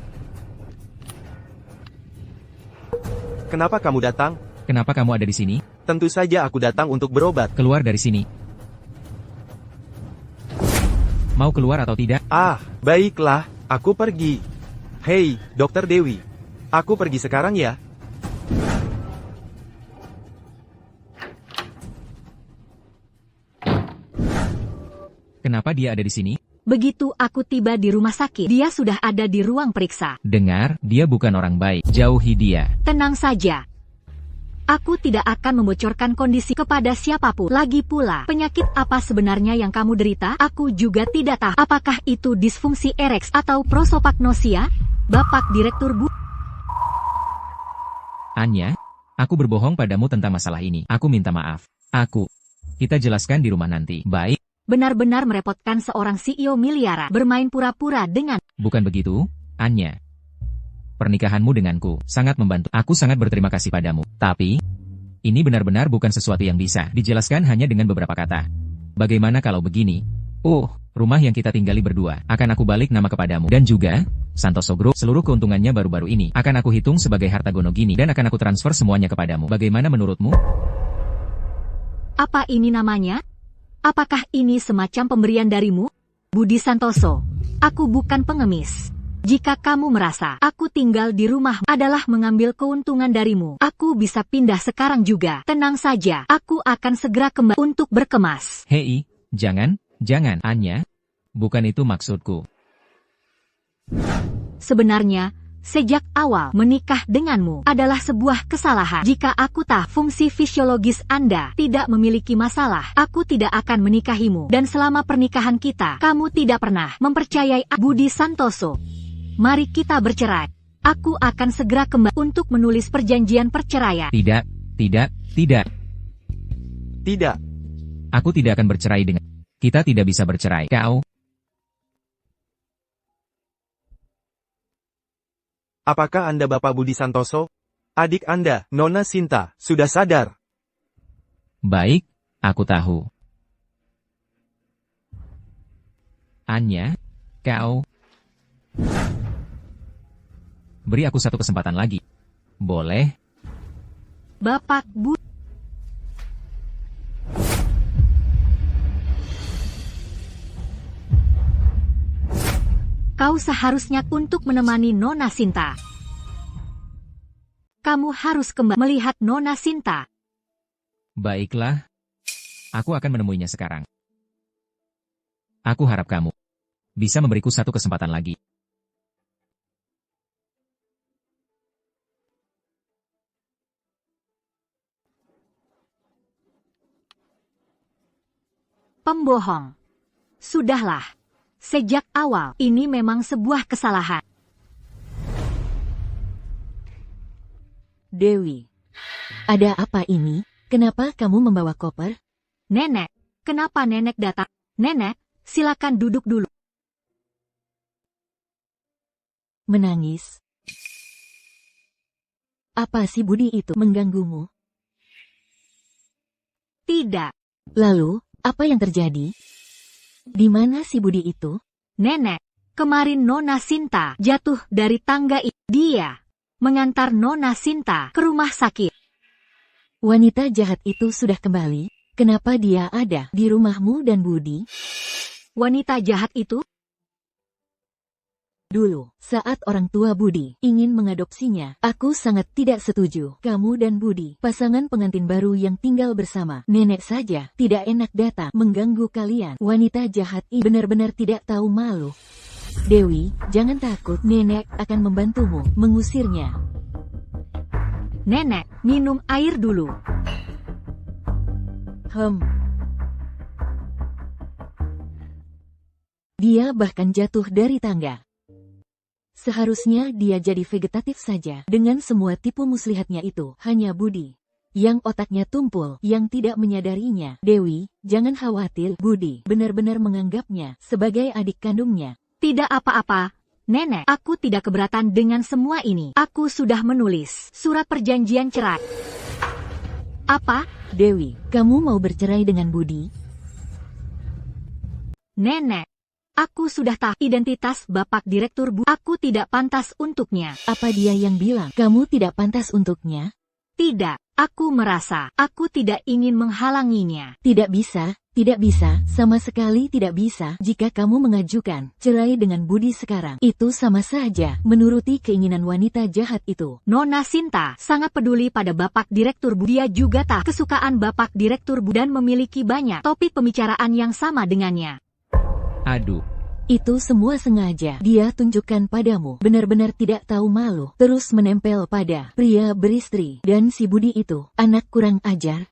Kenapa kamu datang? Kenapa kamu ada di sini? Tentu saja aku datang untuk berobat. Keluar dari sini. Mau keluar atau tidak? Ah, baiklah, aku pergi. Hei, Dokter Dewi. Aku pergi sekarang ya. Kenapa dia ada di sini? Begitu aku tiba di rumah sakit, dia sudah ada di ruang periksa. Dengar, dia bukan orang baik. Jauhi dia. Tenang saja. Aku tidak akan membocorkan kondisi kepada siapapun. Lagi pula, penyakit apa sebenarnya yang kamu derita? Aku juga tidak tahu. Apakah itu disfungsi ereks atau prosopagnosia? Bapak Direktur Bu. Anya, aku berbohong padamu tentang masalah ini. Aku minta maaf. Kita jelaskan di rumah nanti. Baik? Benar-benar merepotkan seorang CEO miliaran bermain pura-pura dengan. Bukan begitu, Anya. Pernikahanmu denganku sangat membantu. Aku sangat berterima kasih padamu. Tapi, ini benar-benar bukan sesuatu yang bisa dijelaskan hanya dengan beberapa kata. Bagaimana kalau begini? Rumah yang kita tinggali berdua, akan aku balik nama kepadamu. Dan juga, Santoso Group, seluruh keuntungannya baru-baru ini, akan aku hitung sebagai harta gono gini, dan akan aku transfer semuanya kepadamu. Bagaimana menurutmu? Apa ini namanya? Apakah ini semacam pemberian darimu? Budi Santoso, aku bukan pengemis. Jika kamu merasa aku tinggal di rumah adalah mengambil keuntungan darimu, aku bisa pindah sekarang juga. Tenang saja, aku akan segera kembali untuk berkemas. Hei, jangan, Anya. Bukan itu maksudku. Sebenarnya, sejak awal menikah denganmu adalah sebuah kesalahan. Jika aku tahu fungsi fisiologis Anda tidak memiliki masalah, aku tidak akan menikahimu. Dan selama pernikahan kita, kamu tidak pernah mempercayai Budi Santoso. Mari kita bercerai. Aku akan segera kembali untuk menulis perjanjian perceraian. Tidak. Tidak. Aku tidak akan bercerai dengan... Kita tidak bisa bercerai. Kau... Apakah Anda Bapak Budi Santoso? Adik Anda, Nona Sinta, sudah sadar. Baik, aku tahu. Anya, kau... Beri aku satu kesempatan lagi. Boleh? Bapak Bu... Kau seharusnya untuk menemani Nona Sinta. Kamu harus kembali melihat Nona Sinta. Baiklah. Aku akan menemuinya sekarang. Aku harap kamu bisa memberiku satu kesempatan lagi. Pembohong. Sudahlah. Sejak awal, ini memang sebuah kesalahan. Dewi. Ada apa ini? Kenapa kamu membawa koper? Nenek, kenapa nenek datang? Nenek, silakan duduk dulu. Menangis. Apa si Budi itu mengganggumu? Tidak. Lalu, apa yang terjadi? Di mana si Budi itu? Nenek, kemarin Nona Sinta jatuh dari tangga itu. Dia mengantar Nona Sinta ke rumah sakit. Wanita jahat itu sudah kembali. Kenapa dia ada di rumahmu dan Budi? Wanita jahat itu? Dulu, saat orang tua Budi ingin mengadopsinya, aku sangat tidak setuju. Kamu dan Budi, pasangan pengantin baru yang tinggal bersama, nenek saja tidak enak datang mengganggu kalian. Wanita jahat ini benar-benar tidak tahu malu. Dewi, jangan takut, nenek akan membantumu mengusirnya. Nenek, minum air dulu. Dia bahkan jatuh dari tangga. Seharusnya dia jadi vegetatif saja. Dengan semua tipu muslihatnya itu, hanya Budi yang otaknya tumpul, yang tidak menyadarinya. Dewi, jangan khawatir, Budi benar-benar menganggapnya sebagai adik kandungnya. Tidak apa-apa, Nenek. Aku tidak keberatan dengan semua ini. Aku sudah menulis surat perjanjian cerai. Apa? Dewi, kamu mau bercerai dengan Budi? Nenek, aku sudah tahu identitas Bapak Direktur Bu. Aku tidak pantas untuknya. Apa dia yang bilang kamu tidak pantas untuknya? Tidak, aku merasa aku tidak ingin menghalanginya. Tidak bisa, sama sekali tidak bisa. Jika kamu mengajukan cerai dengan Budi sekarang, itu sama saja menuruti keinginan wanita jahat itu. Nona Sinta sangat peduli pada Bapak Direktur Bu. Dia juga tahu kesukaan Bapak Direktur Bu dan memiliki banyak topik pembicaraan yang sama dengannya. Aduh. Itu semua sengaja dia tunjukkan padamu. Benar-benar tidak tahu malu. Terus menempel pada pria beristri. Dan si Budi itu, anak kurang ajar.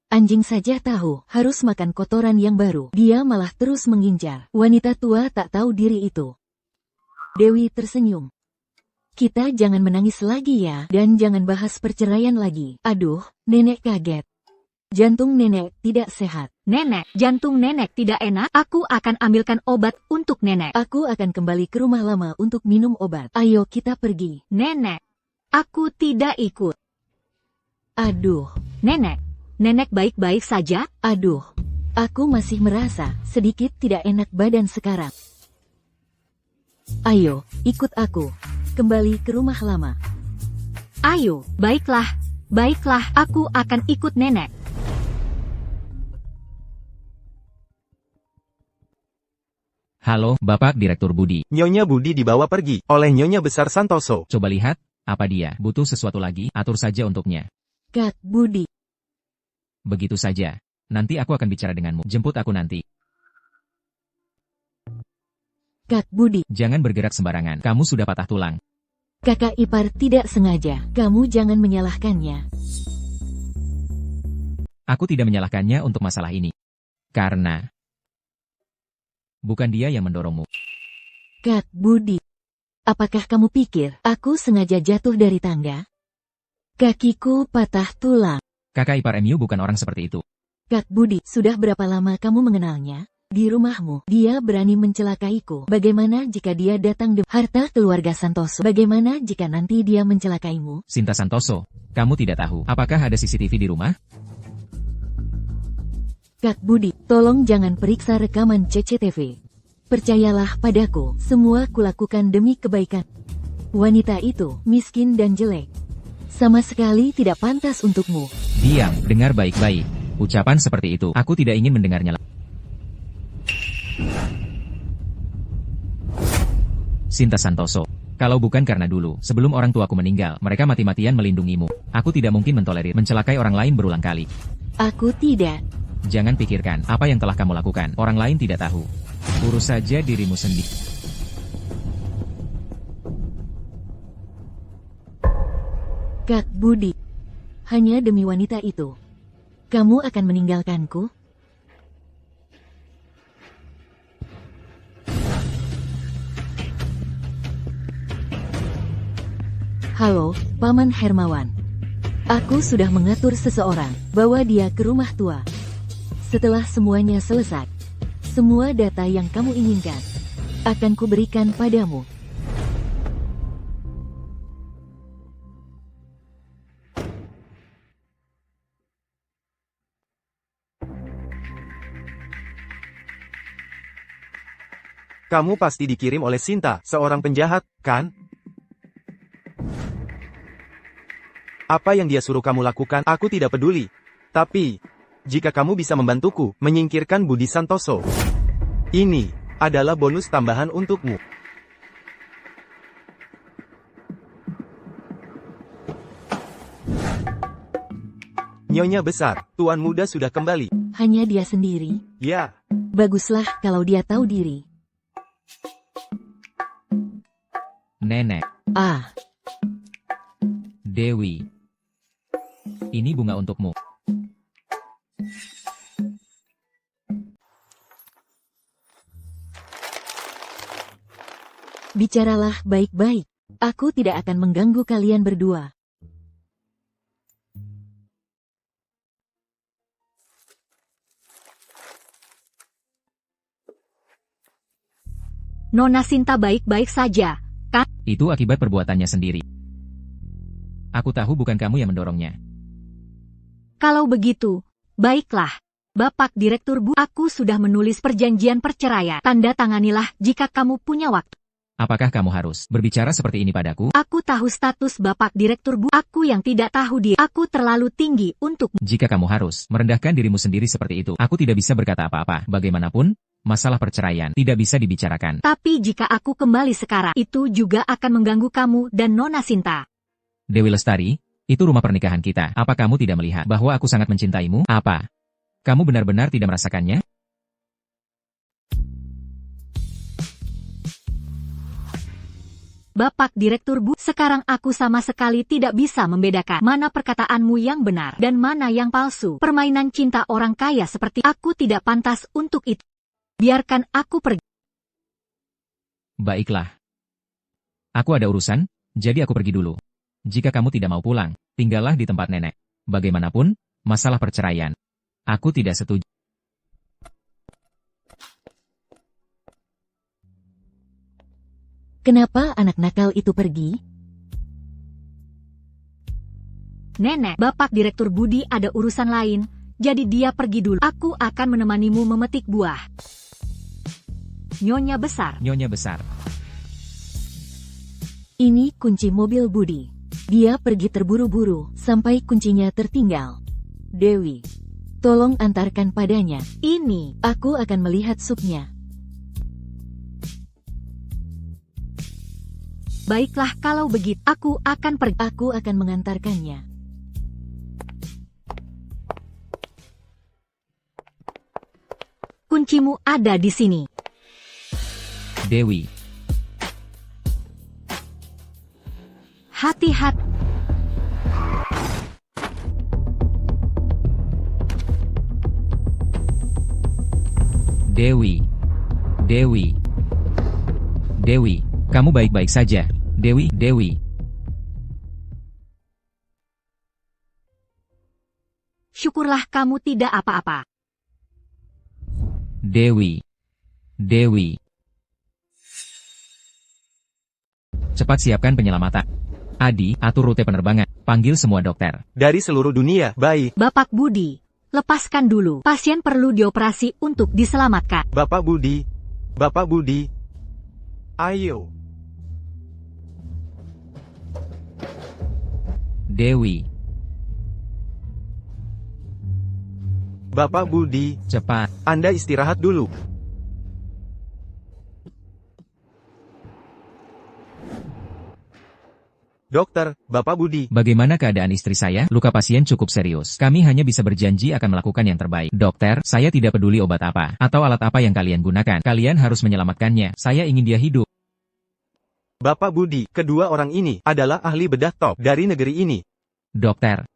Anjing saja tahu, harus makan kotoran yang baru. Dia malah terus mengincar. Wanita tua tak tahu diri itu. Dewi tersenyum. Kita jangan menangis lagi ya. Dan jangan bahas perceraian lagi. Aduh, nenek kaget. Jantung nenek tidak sehat. Nenek, jantung nenek tidak enak. Aku akan ambilkan obat untuk nenek. Aku akan kembali ke rumah lama untuk minum obat. Ayo kita pergi. Nenek, aku tidak ikut. Aduh. Nenek baik-baik saja? Aduh, aku masih merasa sedikit tidak enak badan sekarang. Ayo, ikut aku. Kembali ke rumah lama. Ayo, baiklah, aku akan ikut nenek. Halo, Bapak Direktur Budi. Nyonya Budi dibawa pergi oleh Nyonya Besar Santoso. Coba lihat, apa dia butuh sesuatu lagi? Atur saja untuknya. Kak Budi. Begitu saja. Nanti aku akan bicara denganmu. Jemput aku nanti. Kak Budi. Jangan bergerak sembarangan. Kamu sudah patah tulang. Kakak ipar tidak sengaja. Kamu jangan menyalahkannya. Aku tidak menyalahkannya untuk masalah ini. Karena bukan dia yang mendorongmu. Kak Budi. Apakah kamu pikir aku sengaja jatuh dari tangga? Kakiku patah tulang. Kakak ipar MU bukan orang seperti itu. Kak Budi, sudah berapa lama kamu mengenalnya? Di rumahmu, dia berani mencelakaiku. Bagaimana jika dia datang demi harta keluarga Santoso? Bagaimana jika nanti dia mencelakaimu? Sinta Santoso, kamu tidak tahu. Apakah ada CCTV di rumah? Kak Budi, tolong jangan periksa rekaman CCTV. Percayalah padaku, semua kulakukan demi kebaikan. Wanita itu miskin dan jelek. Sama sekali tidak pantas untukmu. Diam, dengar baik-baik. Ucapan seperti itu, aku tidak ingin mendengarnya lagi. Sinta Santoso, kalau bukan karena dulu, sebelum orang tuaku meninggal, mereka mati-matian melindungimu. Aku tidak mungkin mentolerir mencelakai orang lain berulang kali. Aku tidak. Jangan pikirkan apa yang telah kamu lakukan. Orang lain tidak tahu. Urus saja dirimu sendiri. Kak Budi, hanya demi wanita itu, kamu akan meninggalkanku? Halo, Paman Hermawan. Aku sudah mengatur seseorang, bawa dia ke rumah tua. Setelah semuanya selesai, semua data yang kamu inginkan akan kuberikan padamu. Kamu pasti dikirim oleh Sinta, seorang penjahat, kan? Apa yang dia suruh kamu lakukan, aku tidak peduli. Tapi, jika kamu bisa membantuku menyingkirkan Budi Santoso, ini adalah bonus tambahan untukmu. Nyonya Besar, Tuan Muda sudah kembali. Hanya dia sendiri? Ya. Baguslah kalau dia tahu diri. Nenek. Ah, Dewi. Ini bunga untukmu. bicaralah baik-baik. Aku tidak akan mengganggu kalian berdua. Nona Sinta baik-baik saja, kan? Itu akibat perbuatannya sendiri. Aku tahu bukan kamu yang mendorongnya. Kalau begitu, baiklah. Bapak Direktur Bu, aku sudah menulis perjanjian perceraian. Tanda tanganilah jika kamu punya waktu. Apakah kamu harus berbicara seperti ini padaku? Aku tahu status Bapak Direktur Bu. Aku yang tidak tahu dia. Aku terlalu tinggi untuk... Jika kamu harus merendahkan dirimu sendiri seperti itu, aku tidak bisa berkata apa-apa. Bagaimanapun, masalah perceraian tidak bisa dibicarakan. Tapi jika aku kembali sekarang, itu juga akan mengganggu kamu dan Nona Sinta. Dewi Lestari, itu rumah pernikahan kita. Apa kamu tidak melihat bahwa aku sangat mencintaimu? Apa? Kamu benar-benar tidak merasakannya? Bapak Direktur Bu, sekarang aku sama sekali tidak bisa membedakan mana perkataanmu yang benar dan mana yang palsu. Permainan cinta orang kaya seperti aku tidak pantas untuk itu. Biarkan aku pergi. Baiklah. Aku ada urusan, jadi aku pergi dulu. Jika kamu tidak mau pulang, tinggallah di tempat nenek. Bagaimanapun, masalah perceraian. Aku tidak setuju. Kenapa anak nakal itu pergi? Nenek, Bapak Direktur Budi ada urusan lain, jadi dia pergi dulu. Aku akan menemanimu memetik buah. Nyonya Besar. Nyonya Besar. Ini kunci mobil Budi. Dia pergi terburu-buru sampai kuncinya tertinggal. Dewi, tolong antarkan padanya. Ini. Aku akan melihat supnya. Baiklah kalau begitu, aku akan pergi. Aku akan mengantarkannya. Kuncimu ada di sini. Dewi, Hati-hati. Dewi, Dewi, Dewi, kamu baik-baik saja. Dewi, Dewi, Syukurlah kamu tidak apa-apa. Dewi, Dewi. Cepat siapkan penyelamatan. Adi, atur rute penerbangan. Panggil semua dokter. Dari seluruh dunia, baik. Bapak Budi, lepaskan dulu. Pasien perlu dioperasi untuk diselamatkan. Bapak Budi. Bapak Budi. Ayo. Dewi, Bapak Budi. cepat. Anda istirahat dulu. Dokter, Bapak Budi. Bagaimana keadaan istri saya? Luka pasien cukup serius. Kami hanya bisa berjanji akan melakukan yang terbaik. Dokter, saya tidak peduli obat apa, atau alat apa yang kalian gunakan. Kalian harus menyelamatkannya. Saya ingin dia hidup. Bapak Budi, kedua orang ini adalah ahli bedah top dari negeri ini. Dokter,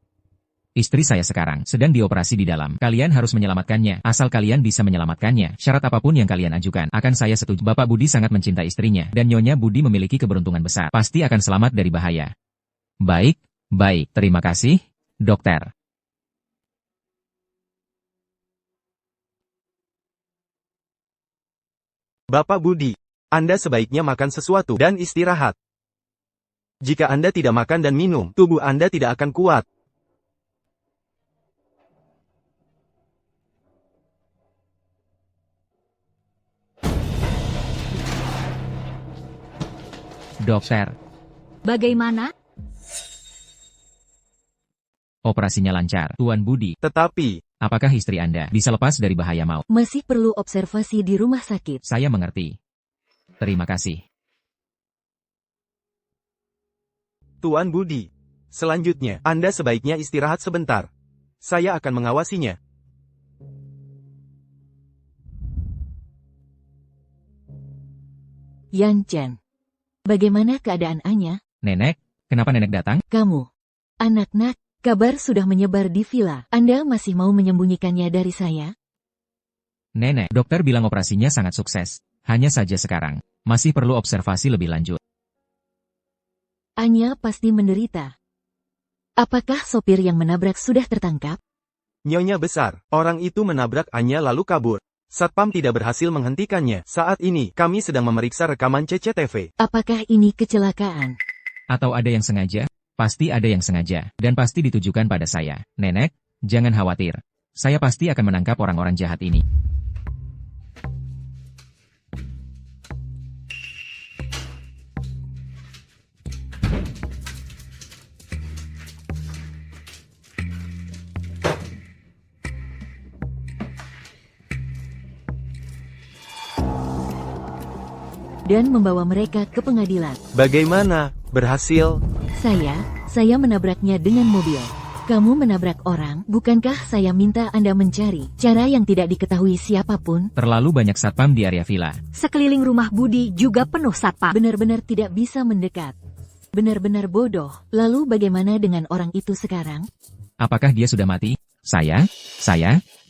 istri saya sekarang sedang dioperasi di dalam. Kalian harus menyelamatkannya. Asal kalian bisa menyelamatkannya, syarat apapun yang kalian ajukan, akan saya setuju. Bapak Budi sangat mencintai istrinya, dan Nyonya Budi memiliki keberuntungan besar. Pasti akan selamat dari bahaya. Baik, baik. Terima kasih, dokter. Bapak Budi, Anda sebaiknya makan sesuatu dan istirahat. Jika Anda tidak makan dan minum, tubuh Anda tidak akan kuat. Dokter, Bagaimana? operasinya lancar. Tuan Budi, Tetapi, apakah istri Anda bisa lepas dari bahaya maut? Masih perlu observasi di rumah sakit. Saya mengerti. Terima kasih. Tuan Budi, selanjutnya, Anda sebaiknya istirahat sebentar. Saya akan mengawasinya. Yan Chen. Bagaimana keadaan Anya? Nenek, kenapa nenek datang? Kamu. Anak-nak, kabar sudah menyebar di villa. Anda masih mau menyembunyikannya dari saya? Nenek, dokter bilang operasinya sangat sukses. Hanya saja sekarang, masih perlu observasi lebih lanjut. Anya pasti menderita. Apakah sopir yang menabrak sudah tertangkap? Nyonya besar, orang itu menabrak Anya lalu kabur. Satpam tidak berhasil menghentikannya. Saat ini, kami sedang memeriksa rekaman CCTV. Apakah ini kecelakaan? Atau ada yang sengaja? Pasti ada yang sengaja, dan pasti ditujukan pada saya. Nenek, jangan khawatir. Saya pasti akan menangkap orang-orang jahat ini. Dan membawa mereka ke pengadilan. Bagaimana? Berhasil? Saya menabraknya dengan mobil. Kamu menabrak orang, bukankah saya minta Anda mencari cara yang tidak diketahui siapapun? Terlalu banyak satpam di area villa. Sekeliling rumah Budi juga penuh satpam. Benar-benar tidak bisa mendekat. Benar-benar bodoh. Lalu bagaimana dengan orang itu sekarang? Apakah dia sudah mati? Saya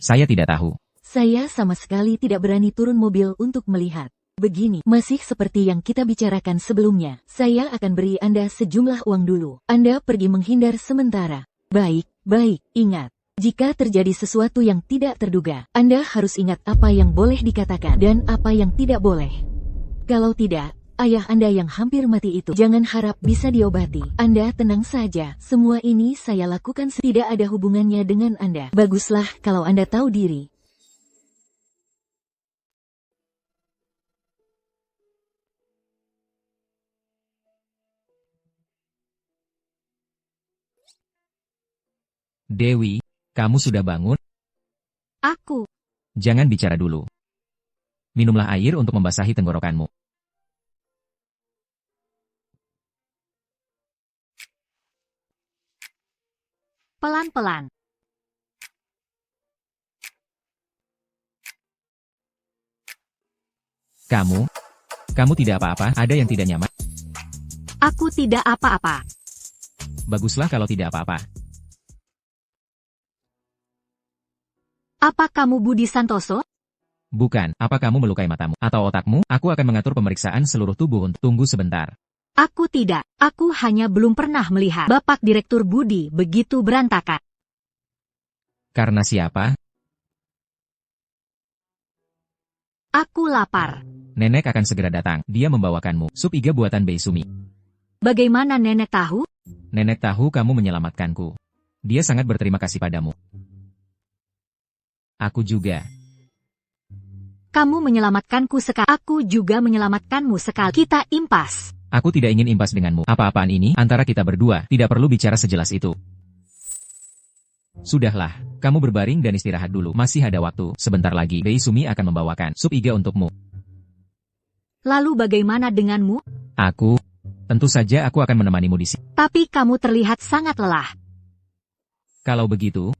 tidak tahu. Saya sama sekali tidak berani turun mobil untuk melihat. Begini, masih seperti yang kita bicarakan sebelumnya. Saya akan beri Anda sejumlah uang dulu. Anda pergi menghindar sementara. Baik, ingat. Jika terjadi sesuatu yang tidak terduga, Anda harus ingat apa yang boleh dikatakan dan apa yang tidak boleh. Kalau tidak, ayah Anda yang hampir mati itu jangan harap bisa diobati. Anda tenang saja, semua ini saya lakukan tidak ada hubungannya dengan Anda. Baguslah kalau Anda tahu diri. Dewi, kamu sudah bangun? Aku. Jangan bicara dulu. Minumlah air untuk membasahi tenggorokanmu. Pelan-pelan. Kamu tidak apa-apa, ada yang tidak nyaman? Aku tidak apa-apa. Baguslah kalau tidak apa-apa. Apa kamu Budi Santoso? Bukan, apa kamu melukai matamu atau otakmu? Aku akan mengatur pemeriksaan seluruh tubuh untuk tunggu sebentar. Aku tidak. Aku hanya belum pernah melihat Bapak Direktur Budi begitu berantakan. Karena siapa? Aku lapar. Nenek akan segera datang. Dia membawakanmu sup iga buatan Bei Sumi. Bagaimana nenek tahu? Nenek tahu kamu menyelamatkanku. Dia sangat berterima kasih padamu. Aku juga. Kamu menyelamatkanku sekali. Aku juga menyelamatkanmu sekali. Kita impas. Aku tidak ingin impas denganmu. Apa-apaan ini antara kita berdua, tidak perlu bicara sejelas itu. Sudahlah, kamu berbaring dan istirahat dulu. Masih ada waktu. Sebentar lagi, Bei Sumi akan membawakan sup iga untukmu. Lalu bagaimana denganmu? Tentu saja aku akan menemanimu di sini. Tapi kamu terlihat sangat lelah. Kalau begitu,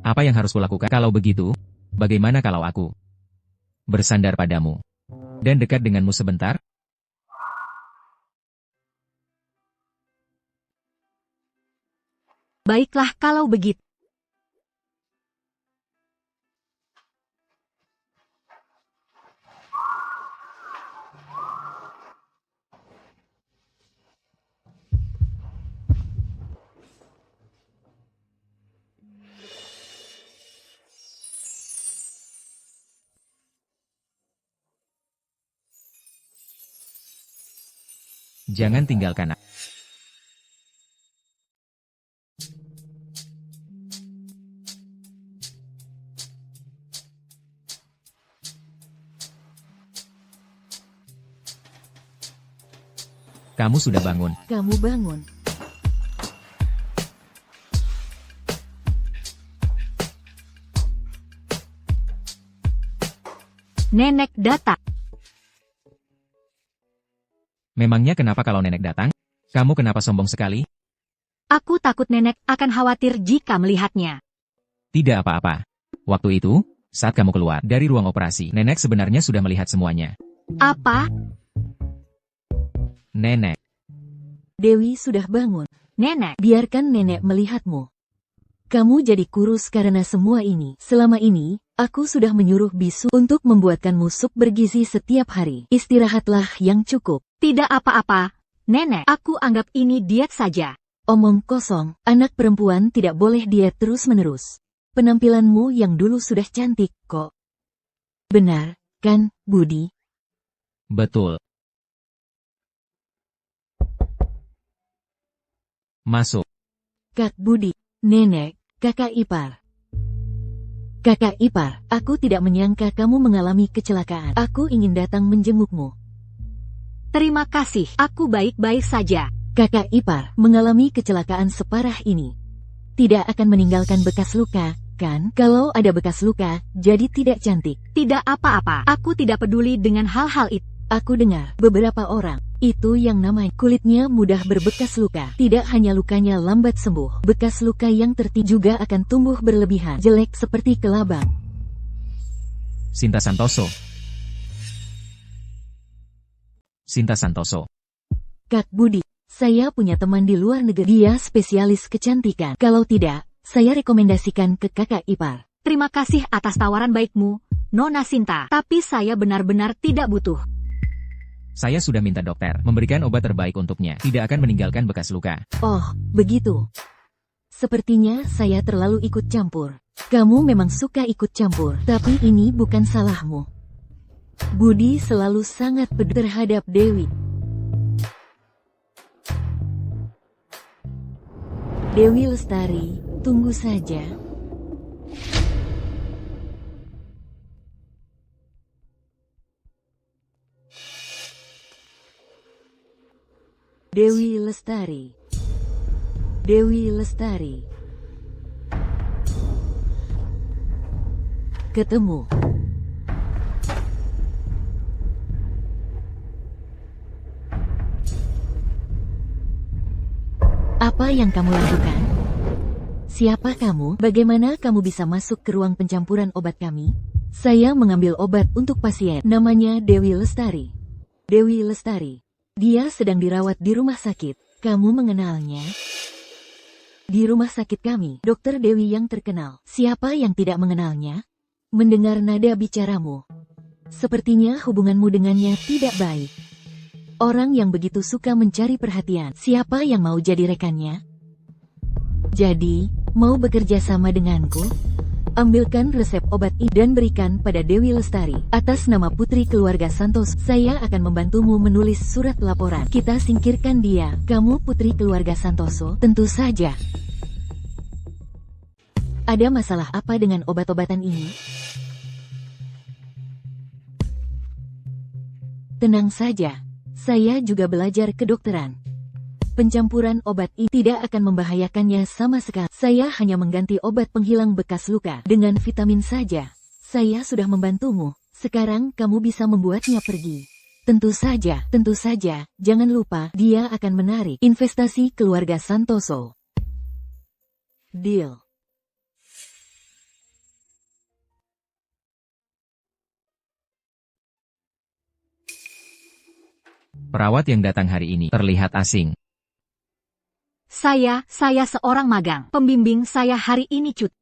apa yang harus kulakukan? Kalau begitu, bagaimana kalau aku bersandar padamu dan dekat denganmu sebentar? Baiklah kalau begitu. Jangan tinggalkan aku. Kamu sudah bangun. Kamu bangun. Nenek datang. Memangnya kenapa kalau nenek datang? Kamu kenapa sombong sekali? Aku takut nenek akan khawatir jika melihatnya. Tidak apa-apa. Waktu itu, saat kamu keluar dari ruang operasi, nenek sebenarnya sudah melihat semuanya. Apa? Nenek, Dewi sudah bangun. Nenek, Biarkan nenek melihatmu. Kamu jadi kurus karena semua ini. Selama ini, aku sudah menyuruh bisu untuk membuatkanmu sup bergizi setiap hari. Istirahatlah yang cukup. tidak apa-apa. Nenek, aku anggap ini diet saja. Omong kosong, anak perempuan tidak boleh diet terus-menerus. Penampilanmu yang dulu sudah cantik, kok. Benar, kan, Budi? betul. Masuk. Kak Budi, nenek, kakak ipar. Kakak ipar, aku tidak menyangka kamu mengalami kecelakaan. Aku ingin datang menjengukmu. Terima kasih, aku baik-baik saja. Kakak ipar mengalami kecelakaan separah ini. Tidak akan meninggalkan bekas luka, kan? Kalau ada bekas luka, jadi tidak cantik. Tidak apa-apa, aku tidak peduli dengan hal-hal itu. Aku dengar beberapa orang, itu yang namanya kulitnya mudah berbekas luka. Tidak hanya lukanya lambat sembuh, bekas luka yang juga akan tumbuh berlebihan, jelek seperti kelabang. Sinta Santoso. Sinta Santoso. Kak Budi, saya punya teman di luar negeri. Dia spesialis kecantikan. Kalau tidak, saya rekomendasikan ke kakak ipar. Terima kasih atas tawaran baikmu, Nona Sinta. Tapi saya benar-benar tidak butuh. Saya sudah minta dokter memberikan obat terbaik untuknya. Tidak akan meninggalkan bekas luka. Oh, begitu. Sepertinya saya terlalu ikut campur. Kamu memang suka ikut campur, tapi ini bukan salahmu. Budi selalu sangat peduli terhadap Dewi. Dewi Lestari, tunggu saja. Dewi Lestari. Dewi Lestari. Ketemu. Apa yang kamu lakukan? Siapa kamu? Bagaimana kamu bisa masuk ke ruang pencampuran obat kami? Saya mengambil obat untuk pasien. Namanya Dewi Lestari. Dewi Lestari. Dia sedang dirawat di rumah sakit. Kamu mengenalnya? Di rumah sakit kami, Dokter Dewi yang terkenal. Siapa yang tidak mengenalnya? Mendengar nada bicaramu, sepertinya hubunganmu dengannya tidak baik. Orang yang begitu suka mencari perhatian. Siapa yang mau jadi rekannya? Jadi, mau bekerja sama denganku? Ambilkan resep obat ini dan berikan pada Dewi Lestari. Atas nama putri keluarga Santos, saya akan membantumu menulis surat laporan. Kita singkirkan dia. Kamu putri keluarga Santoso? Tentu saja. Ada masalah apa dengan obat-obatan ini? Tenang saja. Saya juga belajar kedokteran. Pencampuran obat ini tidak akan membahayakannya sama sekali. Saya hanya mengganti obat penghilang bekas luka dengan vitamin saja. Saya sudah membantumu. Sekarang kamu bisa membuatnya pergi. Tentu saja, jangan lupa, dia akan menarik investasi keluarga Santoso. Deal. Perawat yang datang hari ini terlihat asing. Saya seorang magang. Pembimbing saya hari ini cuti.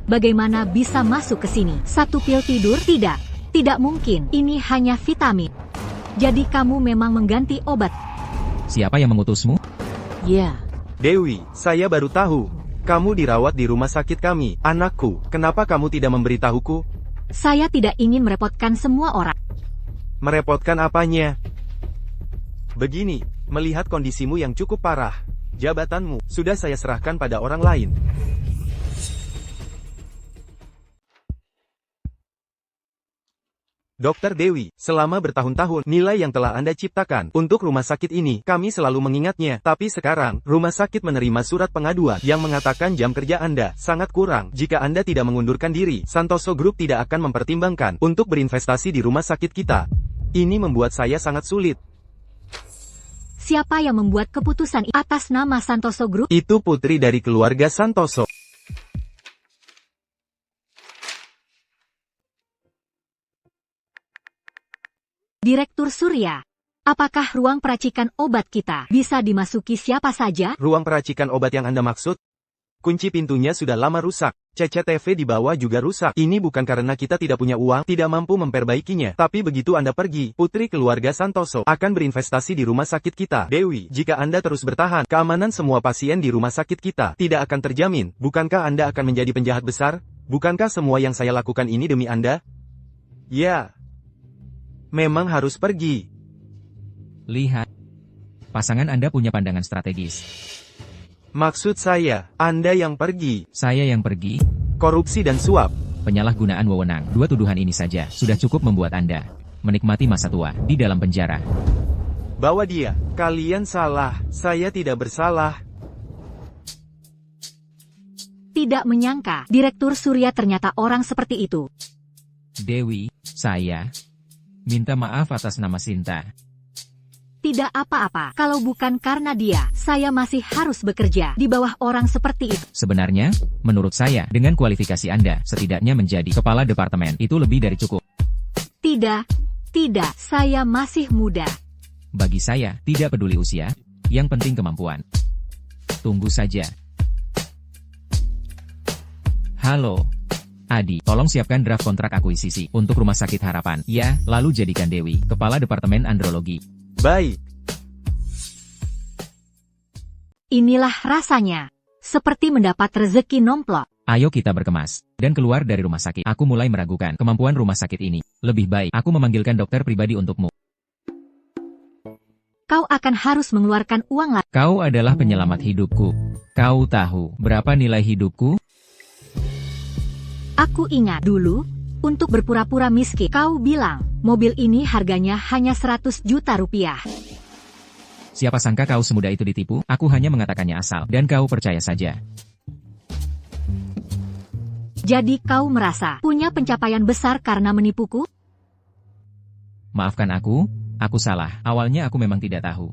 Bagaimana bisa masuk ke sini? 1 pil tidur? Tidak mungkin. Ini hanya vitamin. Jadi kamu memang mengganti obat. Siapa yang mengutusmu? Ya. Dewi, saya baru tahu. Kamu dirawat di rumah sakit kami. Anakku, kenapa kamu tidak memberitahuku? Saya tidak ingin merepotkan semua orang. Merepotkan apanya? Begini, melihat kondisimu yang cukup parah, jabatanmu sudah saya serahkan pada orang lain. Dokter Dewi, selama bertahun-tahun, nilai yang telah Anda ciptakan untuk rumah sakit ini, kami selalu mengingatnya. Tapi sekarang, rumah sakit menerima surat pengaduan yang mengatakan jam kerja Anda sangat kurang. Jika Anda tidak mengundurkan diri, Santoso Group tidak akan mempertimbangkan untuk berinvestasi di rumah sakit kita. Ini membuat saya sangat sulit. Siapa yang membuat keputusan atas nama Santoso Group? Itu putri dari keluarga Santoso. Direktur Surya, apakah ruang peracikan obat kita bisa dimasuki siapa saja? Ruang peracikan obat yang Anda maksud? Kunci pintunya sudah lama rusak. CCTV di bawah juga rusak. Ini bukan karena kita tidak punya uang, tidak mampu memperbaikinya. Tapi begitu Anda pergi, putri keluarga Santoso akan berinvestasi di rumah sakit kita. Dewi, jika Anda terus bertahan, keamanan semua pasien di rumah sakit kita tidak akan terjamin. Bukankah Anda akan menjadi penjahat besar? Bukankah semua yang saya lakukan ini demi Anda? Ya. Memang harus pergi. Lihat. Pasangan Anda punya pandangan strategis. Maksud saya, Anda yang pergi. Saya yang pergi. Korupsi dan suap. Penyalahgunaan wewenang. 2 tuduhan ini saja sudah cukup membuat Anda menikmati masa tua di dalam penjara. Bawa dia. Kalian salah. Saya tidak bersalah. Tidak menyangka, Direktur Surya ternyata orang seperti itu. Dewi, saya minta maaf atas nama Sinta. Tidak apa-apa, kalau bukan karena dia, saya masih harus bekerja di bawah orang seperti itu. Sebenarnya, menurut saya, dengan kualifikasi Anda, setidaknya menjadi kepala departemen, itu lebih dari cukup. Tidak, saya masih muda. Bagi saya, tidak peduli usia, yang penting kemampuan. Tunggu saja. Halo. Adi, tolong siapkan draft kontrak akuisisi untuk Rumah Sakit Harapan. Ya, lalu jadikan Dewi kepala Departemen Andrologi. Baik. Inilah rasanya. Seperti mendapat rezeki nomplok. Ayo kita berkemas dan keluar dari rumah sakit. Aku mulai meragukan kemampuan rumah sakit ini. Lebih baik aku memanggilkan dokter pribadi untukmu. Kau akan harus mengeluarkan uang lagi. Kau adalah penyelamat hidupku. Kau tahu berapa nilai hidupku? Aku ingat dulu, untuk berpura-pura miskin, kau bilang, mobil ini harganya hanya 100 juta rupiah. Siapa sangka kau semudah itu ditipu, aku hanya mengatakannya asal, dan kau percaya saja. Jadi kau merasa punya pencapaian besar karena menipuku? Maafkan aku salah. Awalnya aku memang tidak tahu.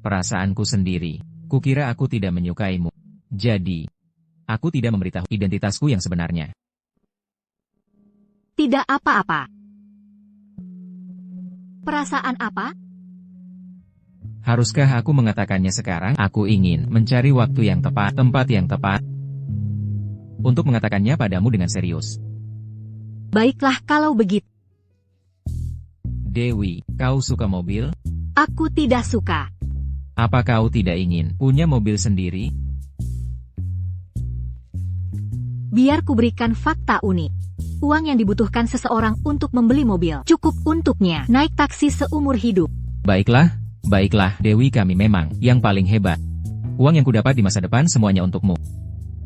Perasaanku sendiri. Kukira aku tidak menyukaimu. Jadi, aku tidak memberitahu identitasku yang sebenarnya. Tidak apa-apa. Perasaan apa? Haruskah aku mengatakannya sekarang? Aku ingin mencari waktu yang tepat, tempat yang tepat, untuk mengatakannya padamu dengan serius. Baiklah kalau begitu. Dewi, kau suka mobil? Aku tidak suka. Apa kau tidak ingin punya mobil sendiri? Biar kuberikan fakta unik. Uang yang dibutuhkan seseorang untuk membeli mobil cukup untuknya naik taksi seumur hidup. Baiklah, Dewi, kami memang yang paling hebat. Uang yang kudapat di masa depan semuanya untukmu.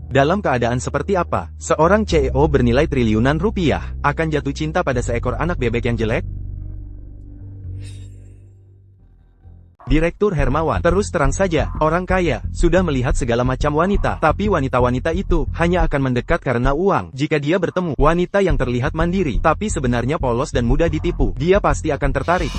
Dalam keadaan seperti apa, seorang CEO bernilai triliunan rupiah akan jatuh cinta pada seekor anak bebek yang jelek? Direktur Hermawan, terus terang saja, orang kaya sudah melihat segala macam wanita, tapi wanita-wanita itu hanya akan mendekat karena uang. Jika dia bertemu wanita yang terlihat mandiri, tapi sebenarnya polos dan mudah ditipu, dia pasti akan tertarik.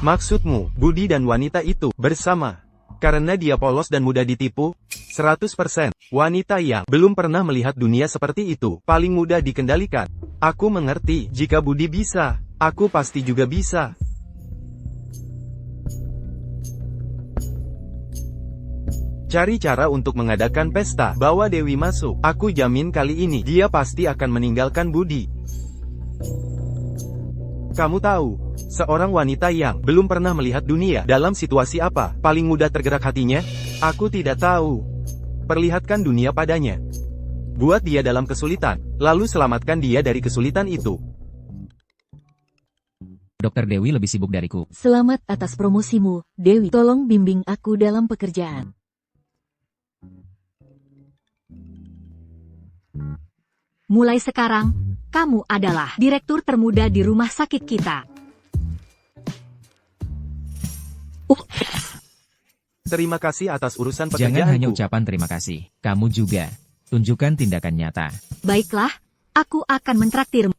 Maksudmu, Budi dan wanita itu bersama karena dia polos dan mudah ditipu? 100%. Wanita yang belum pernah melihat dunia seperti itu paling mudah dikendalikan. Aku mengerti, jika Budi bisa, aku pasti juga bisa. Cari cara untuk mengadakan pesta, bawa Dewi masuk. Aku jamin kali ini dia pasti akan meninggalkan Budi. Kamu tahu, seorang wanita yang belum pernah melihat dunia dalam situasi apa paling mudah tergerak hatinya? Aku tidak tahu. Perlihatkan dunia padanya. Buat dia dalam kesulitan, lalu selamatkan dia dari kesulitan itu. Dokter Dewi lebih sibuk dariku. Selamat atas promosimu, Dewi. Tolong bimbing aku dalam pekerjaan. Mulai sekarang, kamu adalah direktur termuda di rumah sakit kita. Terima kasih atas urusan Jangan pekerjaanku. hanya ucapan terima kasih. Kamu juga. Tunjukkan tindakan nyata. Baiklah, aku akan mentraktirmu.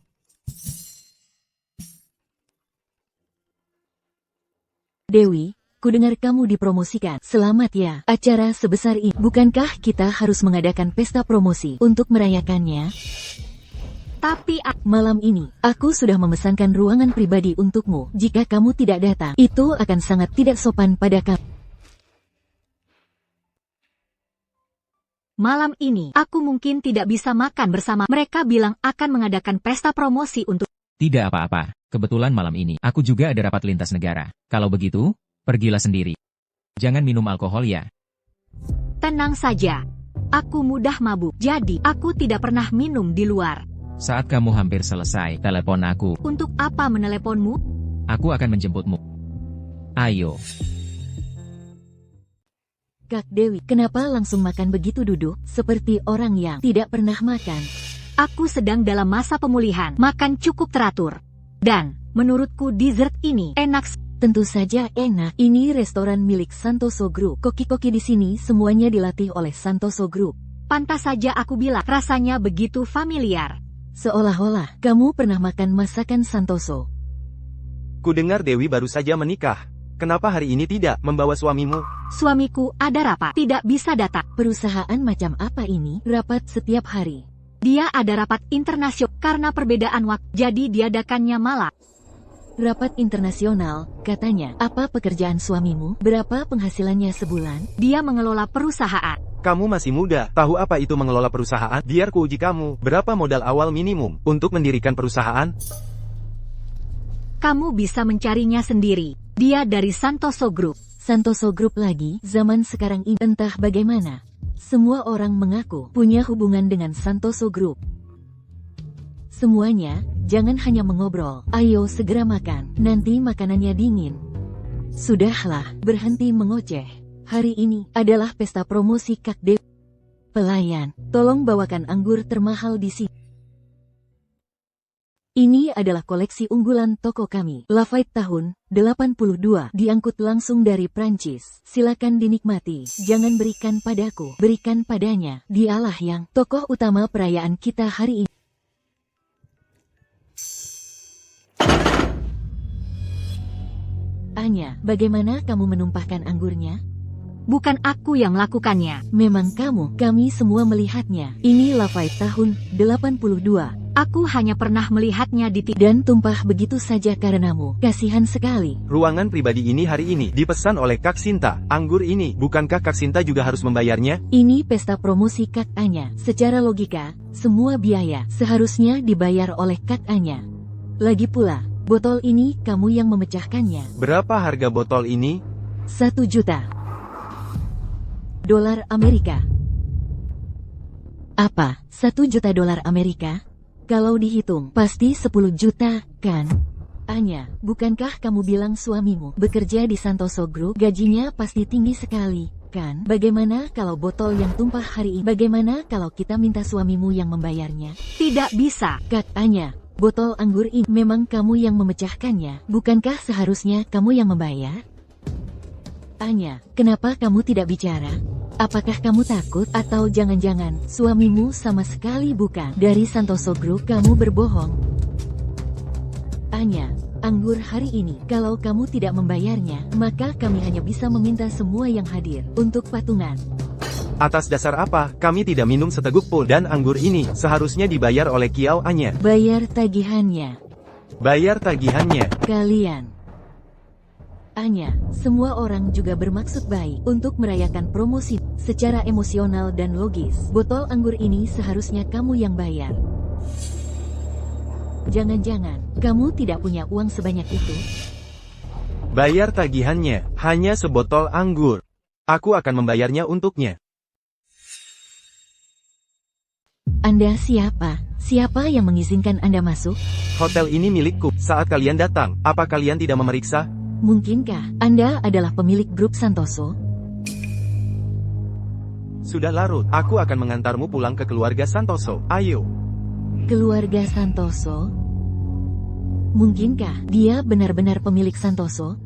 Dewi, kudengar kamu dipromosikan. Selamat ya. Acara sebesar ini. Bukankah kita harus mengadakan pesta promosi untuk merayakannya? Tapi Malam ini, aku sudah memesankan ruangan pribadi untukmu. Jika kamu tidak datang, itu akan sangat tidak sopan pada kamu. malam ini, aku mungkin tidak bisa makan bersama. Mereka bilang akan mengadakan pesta promosi untuk... Tidak apa-apa. Kebetulan malam ini, aku juga ada rapat lintas negara. Kalau begitu, pergilah sendiri. Jangan minum alkohol ya. Tenang saja. Aku mudah mabuk, jadi aku tidak pernah minum di luar. Saat kamu hampir selesai, telepon aku. Untuk apa meneleponmu? Aku akan menjemputmu. Ayo. Kak Dewi, kenapa langsung makan begitu duduk, seperti orang yang tidak pernah makan? Aku sedang dalam masa pemulihan, makan cukup teratur. Dan, menurutku dessert ini enak. Tentu saja enak. Ini restoran milik Santoso Group. Koki-koki di sini semuanya dilatih oleh Santoso Group. Pantas saja aku bilang, rasanya begitu familiar. Seolah-olah kamu pernah makan masakan Santoso. Kudengar Dewi baru saja menikah. Kenapa hari ini tidak membawa suamimu? Suamiku ada rapat, tidak bisa datang. Perusahaan macam apa ini? Rapat setiap hari. Dia ada rapat internasional karena perbedaan waktu, jadi diadakannya malam. Rapat internasional, katanya. Apa pekerjaan suamimu? Berapa penghasilannya sebulan? Dia mengelola perusahaan. Kamu masih muda, tahu apa itu mengelola perusahaan? Biar kuuji kamu, berapa modal awal minimum untuk mendirikan perusahaan? Kamu bisa mencarinya sendiri. Dia dari Santoso Group. Santoso Group lagi, zaman sekarang ini entah bagaimana. Semua orang mengaku punya hubungan dengan Santoso Group. Semuanya, jangan hanya mengobrol. Ayo segera makan, nanti makanannya dingin. Sudahlah, berhenti mengoceh. Hari ini adalah pesta promosi Kak Dewi. Pelayan, tolong bawakan anggur termahal di sini. Ini adalah koleksi unggulan toko kami. Lafite tahun 82 diangkut langsung dari Prancis. Silakan dinikmati. Jangan berikan padaku, berikan padanya. Dialah yang tokoh utama perayaan kita hari ini. Anya, bagaimana kamu menumpahkan anggurnya? Bukan aku yang melakukannya. Memang kamu, kami semua melihatnya. Ini Lafite tahun 82. Aku hanya pernah melihatnya di TV. Dan tumpah begitu saja karenamu. Kasihan sekali. Ruangan pribadi ini hari ini dipesan oleh Kak Sinta. Anggur ini, bukankah Kak Sinta juga harus membayarnya? Ini pesta promosi Kak Anya. Secara logika, semua biaya seharusnya dibayar oleh Kak Anya. Lagi pula, botol ini kamu yang memecahkannya. Berapa harga botol ini? 1 juta dolar Amerika. Apa? 1 juta dolar Amerika? Kalau dihitung, pasti 10 juta, kan? Anya, bukankah kamu bilang suamimu bekerja di Santoso Group? Gajinya pasti tinggi sekali, kan? Bagaimana kalau botol yang tumpah hari ini? Bagaimana kalau kita minta suamimu yang membayarnya? Tidak bisa. Kak Anya, botol anggur ini memang kamu yang memecahkannya. Bukankah seharusnya kamu yang membayar? Anya, kenapa kamu tidak bicara? Apakah kamu takut? Atau jangan-jangan suamimu sama sekali bukan dari Santoso Group? Kamu berbohong. Anya, anggur hari ini, kalau kamu tidak membayarnya, maka kami hanya bisa meminta semua yang hadir untuk patungan. Atas dasar apa, kami tidak minum seteguk pun dan anggur ini seharusnya dibayar oleh Kiao Anya. Bayar tagihannya. Bayar tagihannya. Kalian. Anya, semua orang juga bermaksud baik untuk merayakan promosi secara emosional dan logis. Botol anggur ini seharusnya kamu yang bayar. Jangan-jangan kamu tidak punya uang sebanyak itu? Bayar tagihannya, hanya sebotol anggur. Aku akan membayarnya untuknya. Anda siapa? Siapa yang mengizinkan Anda masuk? Hotel ini milikku. Saat kalian datang, apa kalian tidak memeriksa? Mungkinkah Anda adalah pemilik grup Santoso? Sudah larut, aku akan mengantarmu pulang ke keluarga Santoso. Ayo. Keluarga Santoso? Mungkinkah dia benar-benar pemilik Santoso?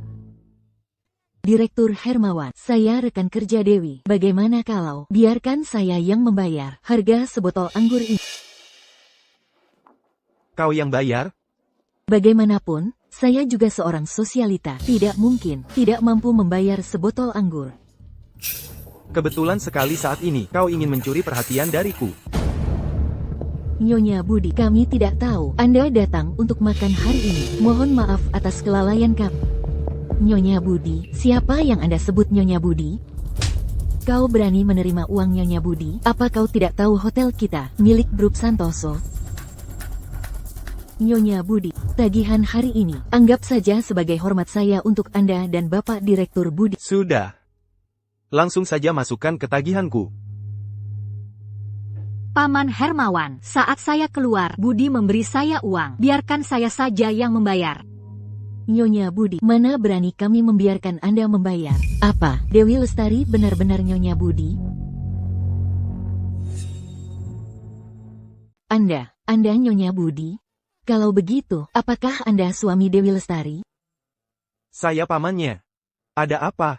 Direktur Hermawan, saya rekan kerja Dewi. Bagaimana kalau biarkan saya yang membayar harga sebotol anggur ini? Kau yang bayar? Bagaimanapun, saya juga seorang sosialita. Tidak mungkin tidak mampu membayar sebotol anggur. Kebetulan sekali saat ini, kau ingin mencuri perhatian dariku. Nyonya Budi, kami tidak tahu Anda datang untuk makan hari ini. Mohon maaf atas kelalaian kami. Nyonya Budi, siapa yang Anda sebut Nyonya Budi? Kau berani menerima uang Nyonya Budi? Apa kau tidak tahu hotel kita, milik grup Santoso? Nyonya Budi, tagihan hari ini, anggap saja sebagai hormat saya untuk Anda dan Bapak Direktur Budi. Sudah. Langsung saja masukkan ke tagihanku. Paman Hermawan, saat saya keluar, Budi memberi saya uang. Biarkan saya saja yang membayar. Nyonya Budi, mana berani kami membiarkan Anda membayar? Apa, Dewi Lestari benar-benar Nyonya Budi? Anda Nyonya Budi? Kalau begitu, apakah Anda suami Dewi Lestari? Saya pamannya. Ada apa?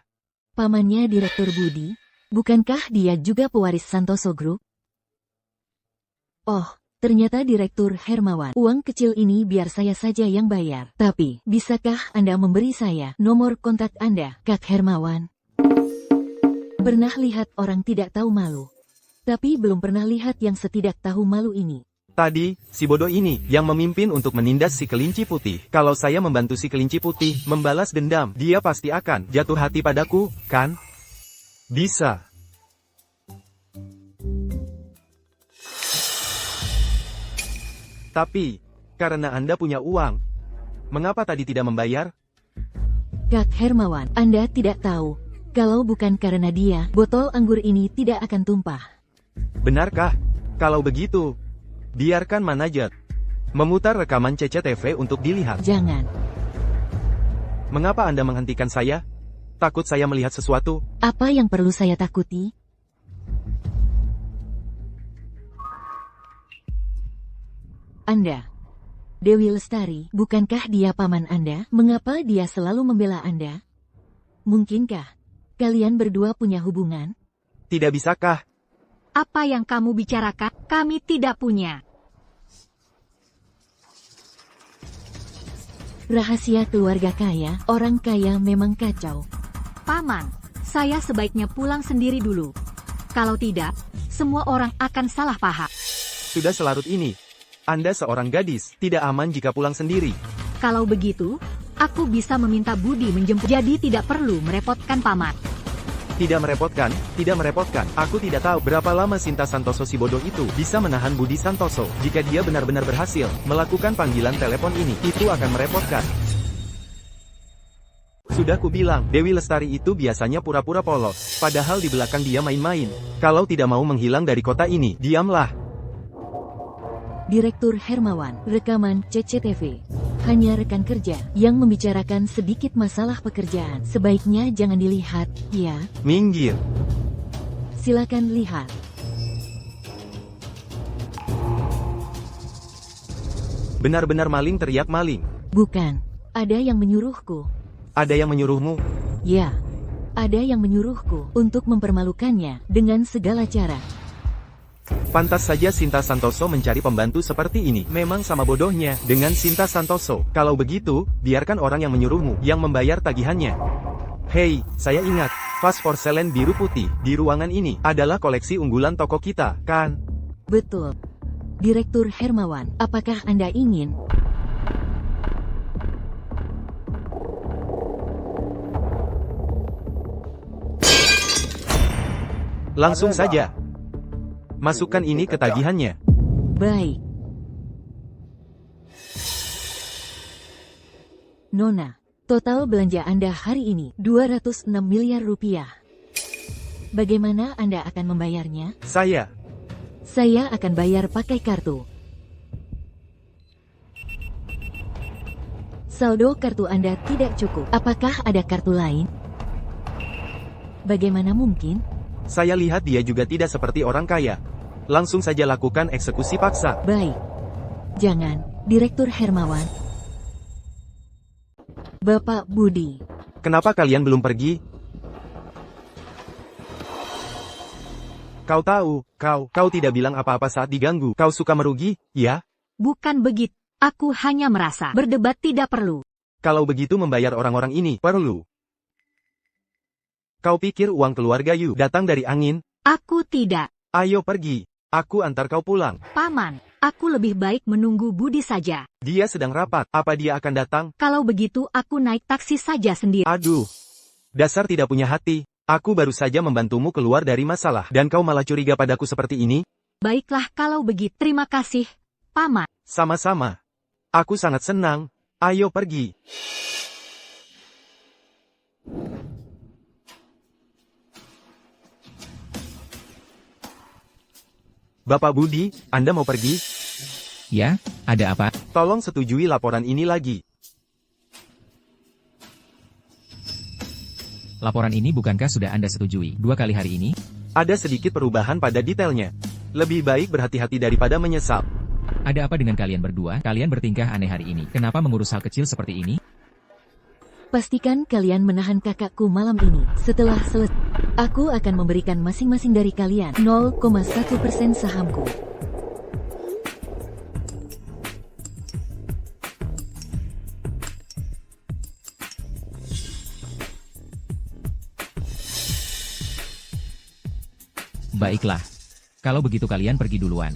Pamannya Direktur Budi? Bukankah dia juga pewaris Santoso Group? Oh, ternyata Direktur Hermawan. Uang kecil ini biar saya saja yang bayar. Tapi, bisakah Anda memberi saya nomor kontak Anda, Kak Hermawan? Pernah lihat orang tidak tahu malu. Tapi belum pernah lihat yang setidak tahu malu ini. Tadi, si bodoh ini yang memimpin untuk menindas si kelinci putih. Kalau saya membantu si kelinci putih membalas dendam, dia pasti akan jatuh hati padaku, kan? Bisa. Tapi, karena Anda punya uang, mengapa tadi tidak membayar? Kak Hermawan, Anda tidak tahu. Kalau bukan karena dia, botol anggur ini tidak akan tumpah. Benarkah? Kalau begitu, biarkan manajer memutar rekaman CCTV untuk dilihat. Jangan. Mengapa Anda menghentikan saya? Takut saya melihat sesuatu? Apa yang perlu saya takuti? Dewi Lestari, bukankah dia paman Anda? Mengapa dia selalu membela Anda? Mungkinkah kalian berdua punya hubungan? Tidak bisakah? Apa yang kamu bicarakan? Kami tidak punya. Rahasia keluarga kaya, orang kaya memang kacau. Paman, saya sebaiknya pulang sendiri dulu. Kalau tidak, semua orang akan salah paham. Sudah selarut ini. Anda seorang gadis, tidak aman jika pulang sendiri. Kalau begitu, aku bisa meminta Budi menjemput. Jadi tidak perlu merepotkan paman. Tidak merepotkan, tidak merepotkan. Aku tidak tahu berapa lama Sinta Santoso si bodoh itu bisa menahan Budi Santoso. Jika dia benar-benar berhasil melakukan panggilan telepon ini, itu akan merepotkan. Sudah kubilang, Dewi Lestari itu biasanya pura-pura polos. Padahal di belakang dia main-main. Kalau tidak mau menghilang dari kota ini, diamlah. Direktur Hermawan, rekaman CCTV. Hanya rekan kerja yang membicarakan sedikit masalah pekerjaan. Sebaiknya jangan dilihat, ya. Minggir. Silakan lihat. Benar-benar maling, teriak maling. Bukan. Ada yang menyuruhku. Ada yang menyuruhmu? Ya. Ada yang menyuruhku untuk mempermalukannya dengan segala cara. Pantas saja Sinta Santoso mencari pembantu seperti ini. Memang sama bodohnya dengan Sinta Santoso. Kalau begitu, biarkan orang yang menyuruhmu yang membayar tagihannya. Hei, saya ingat, vas porselen biru putih di ruangan ini adalah koleksi unggulan toko kita, kan? Betul. Direktur Hermawan, apakah Anda ingin? Langsung saja. Masukkan ini ke tagihannya. Baik. Nona, total belanja Anda hari ini 206 miliar rupiah. Bagaimana Anda akan membayarnya? Saya akan bayar pakai kartu. Saldo kartu Anda tidak cukup. Apakah ada kartu lain? Bagaimana mungkin? Saya lihat dia juga tidak seperti orang kaya. Langsung saja lakukan eksekusi paksa. Baik. Jangan, Direktur Hermawan. Bapak Budi. Kenapa kalian belum pergi? Kau tahu, kau tidak bilang apa-apa saat diganggu. Kau suka merugi, ya? Bukan begitu. Aku hanya merasa berdebat tidak perlu. Kalau begitu membayar orang-orang ini, perlu. Kau pikir uang keluarga Yu datang dari angin? Aku tidak. Ayo pergi. Aku antar kau pulang. Paman, aku lebih baik menunggu Budi saja. Dia sedang rapat. Apa dia akan datang? Kalau begitu aku naik taksi saja sendiri. Aduh. Dasar tidak punya hati. Aku baru saja membantumu keluar dari masalah. Dan kau malah curiga padaku seperti ini? Baiklah kalau begitu. Terima kasih, Paman. Sama-sama. Aku sangat senang. Ayo pergi. Bapak Budi, Anda mau pergi? Ya, ada apa? Tolong setujui laporan ini lagi. Laporan ini bukankah sudah Anda setujui 2 kali hari ini? Ada sedikit perubahan pada detailnya. Lebih baik berhati-hati daripada menyesal. Ada apa dengan kalian berdua? Kalian bertingkah aneh hari ini. Kenapa mengurus hal kecil seperti ini? Pastikan kalian menahan kakakku malam ini. Setelah selesai, aku akan memberikan masing-masing dari kalian 0,1% sahamku. Baiklah. Kalau begitu kalian pergi duluan.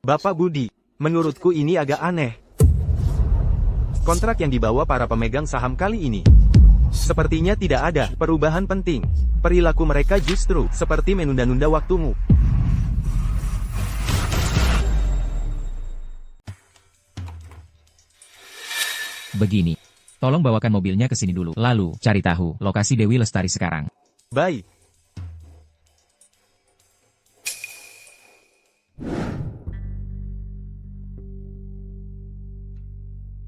Bapak Budi, menurutku ini agak aneh. Kontrak yang dibawa para pemegang saham kali ini sepertinya tidak ada perubahan penting. Perilaku mereka justru seperti menunda-nunda waktumu. Begini. Tolong bawakan mobilnya ke sini dulu. Lalu, cari tahu lokasi Dewi Lestari sekarang. Baik.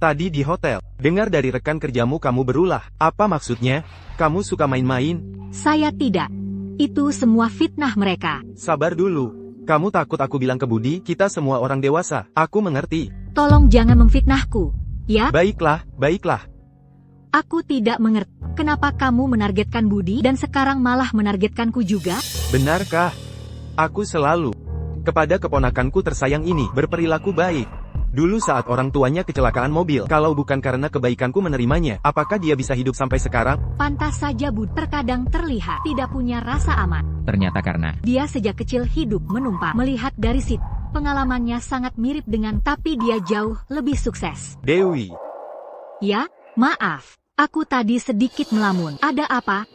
Tadi di hotel, dengar dari rekan kerjamu kamu berulah. Apa maksudnya? Kamu suka main-main? Saya tidak. Itu semua fitnah mereka. Sabar dulu. Kamu takut aku bilang ke Budi? Kita semua orang dewasa. Aku mengerti. Tolong jangan memfitnahku, ya? Baiklah, baiklah. Aku tidak mengerti. Kenapa kamu menargetkan Budi dan sekarang malah menargetkanku juga? Benarkah? Aku selalu kepada keponakanku tersayang ini berperilaku baik. Dulu saat orang tuanya kecelakaan mobil, kalau bukan karena kebaikanku menerimanya, apakah dia bisa hidup sampai sekarang? Pantas saja Budi terkadang terlihat tidak punya rasa aman. Ternyata karena Dia sejak kecil hidup menumpang. Melihat dari situ, pengalamannya sangat mirip dengan, tapi dia jauh lebih sukses. Dewi, Ya, maaf. Aku tadi sedikit melamun. Ada apa?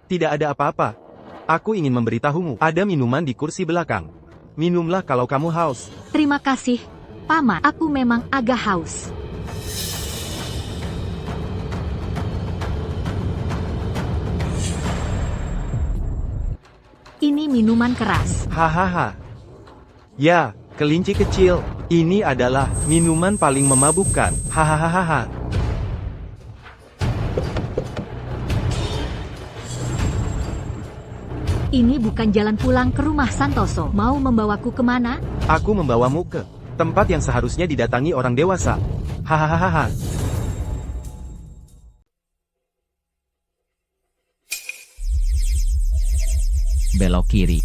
tidak ada apa-apa. Aku ingin memberitahumu, ada minuman di kursi belakang. Minumlah kalau kamu haus. Terima kasih, Paman. Aku memang agak haus. Ini minuman keras. Hahaha. Ya, kelinci kecil. Ini adalah minuman paling memabukkan. Hahaha. Ini bukan jalan pulang ke rumah Santoso. Mau membawaku kemana? Aku membawamu ke tempat yang seharusnya didatangi orang dewasa. Hahaha. belok kiri.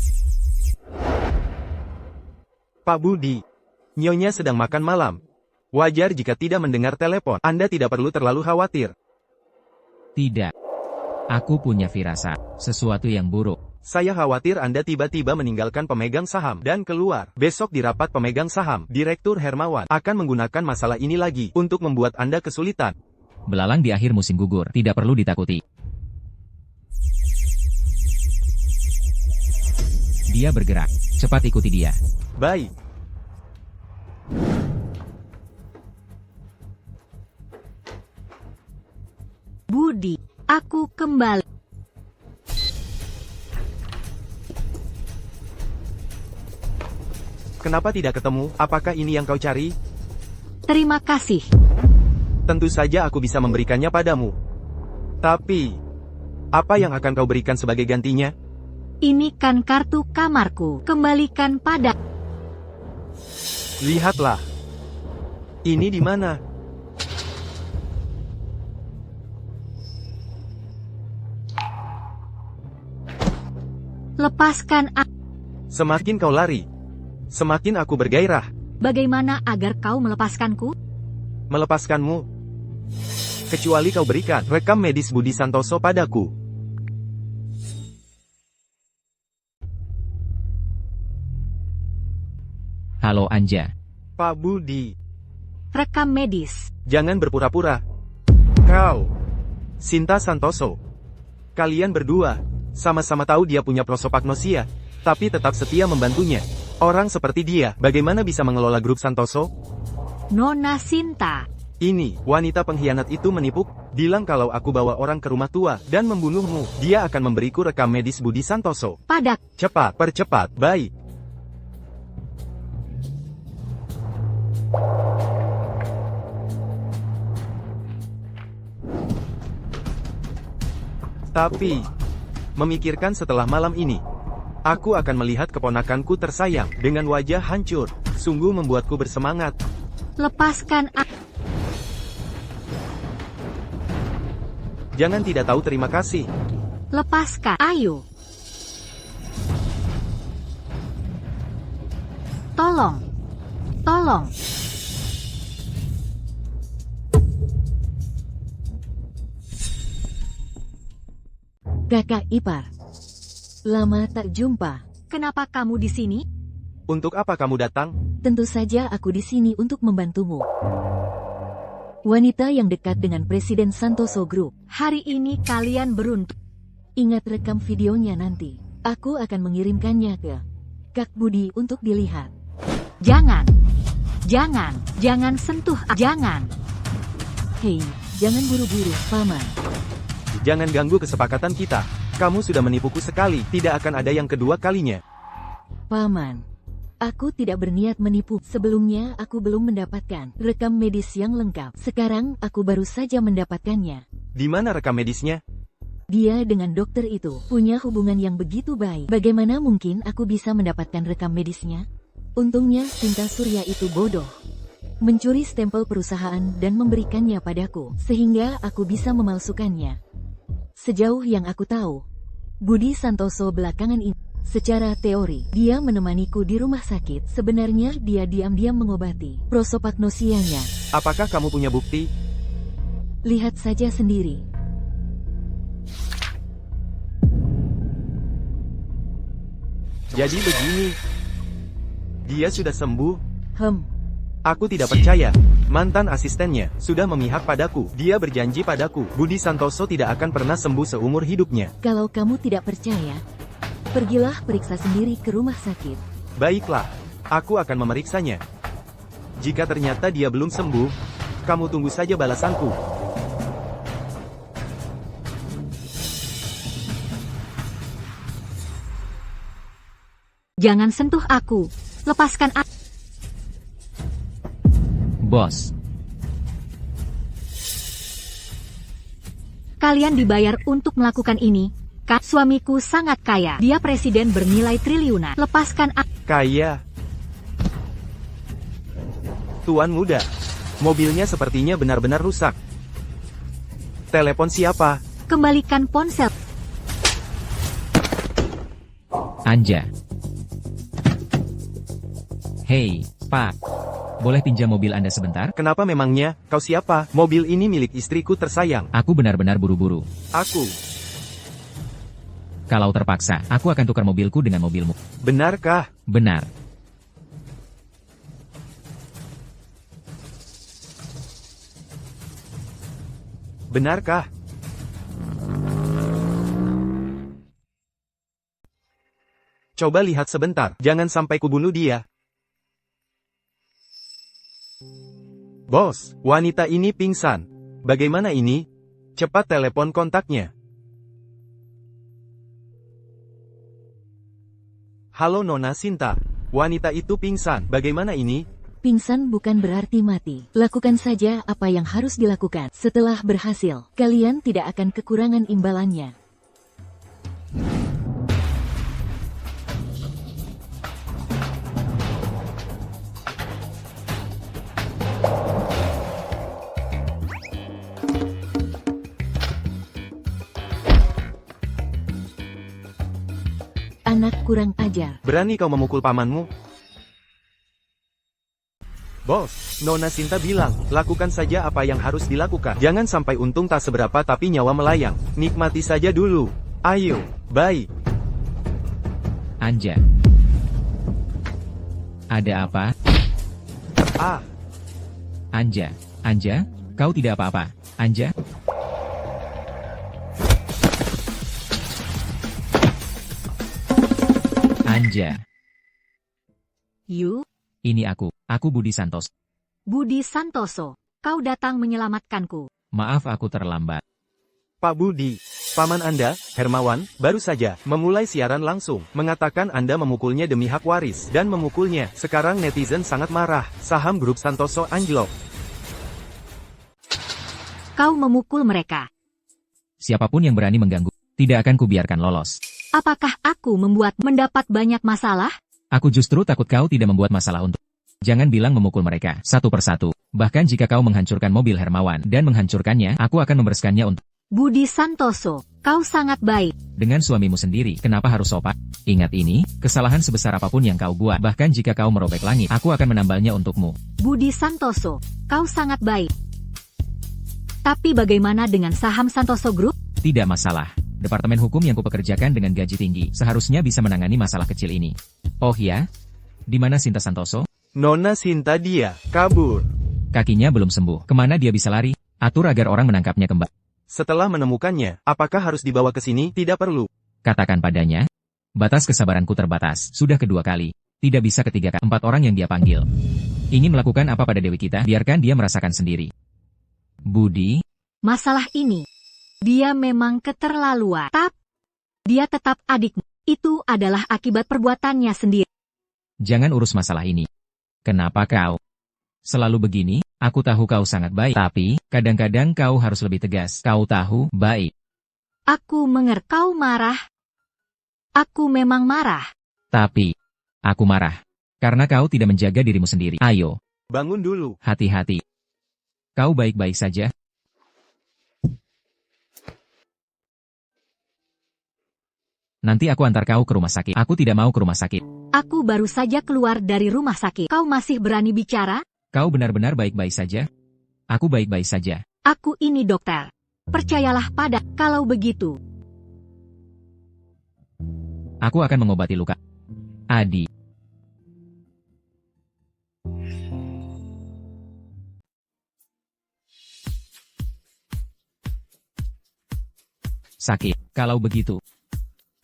Pak Budi, Nyonya sedang makan malam. Wajar jika tidak mendengar telepon. Anda tidak perlu terlalu khawatir. Tidak. Aku punya firasat, sesuatu yang buruk. Saya khawatir Anda tiba-tiba meninggalkan pemegang saham dan keluar. Besok di rapat pemegang saham, Direktur Hermawan akan menggunakan masalah ini lagi untuk membuat Anda kesulitan. Belalang di akhir musim gugur, tidak perlu ditakuti. Dia bergerak, cepat ikuti dia. Baik. Budi, aku kembali. Kenapa tidak ketemu? Apakah ini yang kau cari? Terima kasih. Tentu saja aku bisa memberikannya padamu. Tapi, apa yang akan kau berikan sebagai gantinya? Ini kan kartu kamarku. Kembalikan pada. Lihatlah. Ini di mana? Lepaskan aku. Semakin kau lari, semakin aku bergairah. Bagaimana agar kau melepaskanku? Melepaskanmu. Kecuali kau berikan rekam medis Budi Santoso padaku. Halo Anja. Pak Budi, Rekam medis. jangan berpura-pura. Kau, Sinta Santoso. Kalian berdua, sama-sama tahu dia punya prosopagnosia, tapi tetap setia membantunya. Orang seperti dia, bagaimana bisa mengelola grup Santoso? Nona Sinta. Ini, wanita pengkhianat itu menipu, bilang kalau aku bawa orang ke rumah tua, dan membunuhmu. Dia akan memberiku rekam medis Budi Santoso. Padak. Cepat, percepat, baik. Tapi, memikirkan setelah malam ini, aku akan melihat keponakanku tersayang, dengan wajah hancur, sungguh membuatku bersemangat. Lepaskan aku. Jangan tidak tahu terima kasih. Lepaskan. Ayo. Tolong. Tolong. Kakak ipar. Lama tak jumpa. Kenapa kamu di sini? Untuk apa kamu datang? Tentu saja aku di sini untuk membantumu. Wanita yang dekat dengan Presiden Santoso Group. Hari ini kalian beruntung. Ingat rekam videonya nanti. Aku akan mengirimkannya ke Kak Budi untuk dilihat. Jangan. Jangan. Jangan sentuh. Jangan. Hei, jangan buru-buru, Paman. Jangan ganggu kesepakatan kita. Kamu sudah menipuku sekali, tidak akan ada yang kedua kalinya. Paman, aku tidak berniat menipu. Sebelumnya aku belum mendapatkan rekam medis yang lengkap. Sekarang aku baru saja mendapatkannya. Di mana rekam medisnya? Dia dengan dokter itu punya hubungan yang begitu baik. Bagaimana mungkin aku bisa mendapatkan rekam medisnya? Untungnya Sinta Surya itu bodoh. Mencuri stempel perusahaan dan memberikannya padaku, sehingga aku bisa memalsukannya. Sejauh yang aku tahu, Budi Santoso belakangan ini, secara teori, dia menemaniku di rumah sakit. Sebenarnya dia diam-diam mengobati prosopagnosianya. Apakah kamu punya bukti? Lihat saja sendiri. Jadi begini. Dia sudah sembuh? Aku tidak percaya. Mantan asistennya sudah memihak padaku. Dia berjanji padaku, Budi Santoso tidak akan pernah sembuh seumur hidupnya. Kalau kamu tidak percaya, pergilah periksa sendiri ke rumah sakit. Baiklah, aku akan memeriksanya. Jika ternyata dia belum sembuh, kamu tunggu saja balasanku. Jangan sentuh aku. Lepaskan aku. Bos, Kalian dibayar untuk melakukan ini. Kan suamiku sangat kaya. Dia presiden bernilai triliunan. Lepaskan aku. Kaya. Tuan muda, mobilnya sepertinya benar-benar rusak. Telepon siapa? Kembalikan ponsel. Anja. Hei, Pak. Boleh pinjam mobil Anda sebentar? Kenapa memangnya? Kau siapa? Mobil ini milik istriku tersayang. Aku benar-benar buru-buru. Aku. Kalau terpaksa, aku akan tukar mobilku dengan mobilmu. Benarkah? Benar. Benarkah? Coba lihat sebentar. Jangan sampai kubunuh dia. Bos, wanita ini pingsan. Bagaimana ini? Cepat telepon kontaknya. Halo Nona Sinta. Wanita itu pingsan. Bagaimana ini? Pingsan bukan berarti mati. Lakukan saja apa yang harus dilakukan. Setelah berhasil, kalian tidak akan kekurangan imbalannya. Anak kurang ajar. Berani kau memukul pamanmu? Bos, Nona Sinta bilang, lakukan saja apa yang harus dilakukan. Jangan sampai untung tak seberapa tapi nyawa melayang. Nikmati saja dulu. Ayo, baik. Anja. Ada apa? Ah, Anja. Anja, kau tidak apa-apa. Anja? Anja. You? Ini aku Budi Santoso. Budi Santoso. Kau datang menyelamatkanku. Maaf aku terlambat. Pak Budi, paman Anda, Hermawan, baru saja memulai siaran langsung, mengatakan Anda memukulnya demi hak waris, dan memukulnya. Sekarang netizen sangat marah. Saham grup Santoso anjlok. Kau memukul mereka. Siapapun yang berani mengganggu, tidak akan kubiarkan lolos. Apakah aku mendapat banyak masalah? Aku justru takut kau tidak membuat masalah untuk. Jangan bilang memukul mereka, satu persatu. Bahkan jika kau menghancurkan mobil Hermawan dan menghancurkannya, aku akan membereskannya untuk. Budi Santoso, kau sangat baik. Dengan suamimu sendiri, kenapa harus sopan? Ingat ini, kesalahan sebesar apapun yang kau buat, bahkan jika kau merobek langit, aku akan menambalnya untukmu. Budi Santoso, kau sangat baik. Tapi bagaimana dengan saham Santoso Group? Tidak masalah. Departemen hukum yang kupekerjakan dengan gaji tinggi, seharusnya bisa menangani masalah kecil ini. Oh ya? Di mana Sinta Santoso? Nona Sinta dia, kabur. Kakinya belum sembuh. Kemana dia bisa lari? Atur agar orang menangkapnya kembali. Setelah menemukannya, apakah harus dibawa ke sini? Tidak perlu. Katakan padanya. Batas kesabaranku terbatas. Sudah kedua kali. Tidak bisa ketiga kali. 4 orang yang dia panggil. Ingin melakukan apa pada Dewi kita? Biarkan dia merasakan sendiri. Budi? Masalah ini. Dia memang keterlaluan. Dia tetap adikmu. Itu adalah akibat perbuatannya sendiri. Jangan urus masalah ini. Kenapa kau selalu begini? Aku tahu kau sangat baik, tapi kadang-kadang kau harus lebih tegas. Kau tahu, baik. Aku kau marah. Aku memang marah. Tapi, aku marah. Karena kau tidak menjaga dirimu sendiri. Ayo, Bangun dulu. hati-hati. Kau baik-baik saja? Nanti aku antar kau ke rumah sakit. Aku tidak mau ke rumah sakit. Aku baru saja keluar dari rumah sakit. Kau masih berani bicara? Kau benar-benar baik-baik saja? Aku baik-baik saja. Aku ini dokter. Percayalah pada, kalau begitu. Aku akan mengobati luka. Adi. Sakit. Kalau begitu,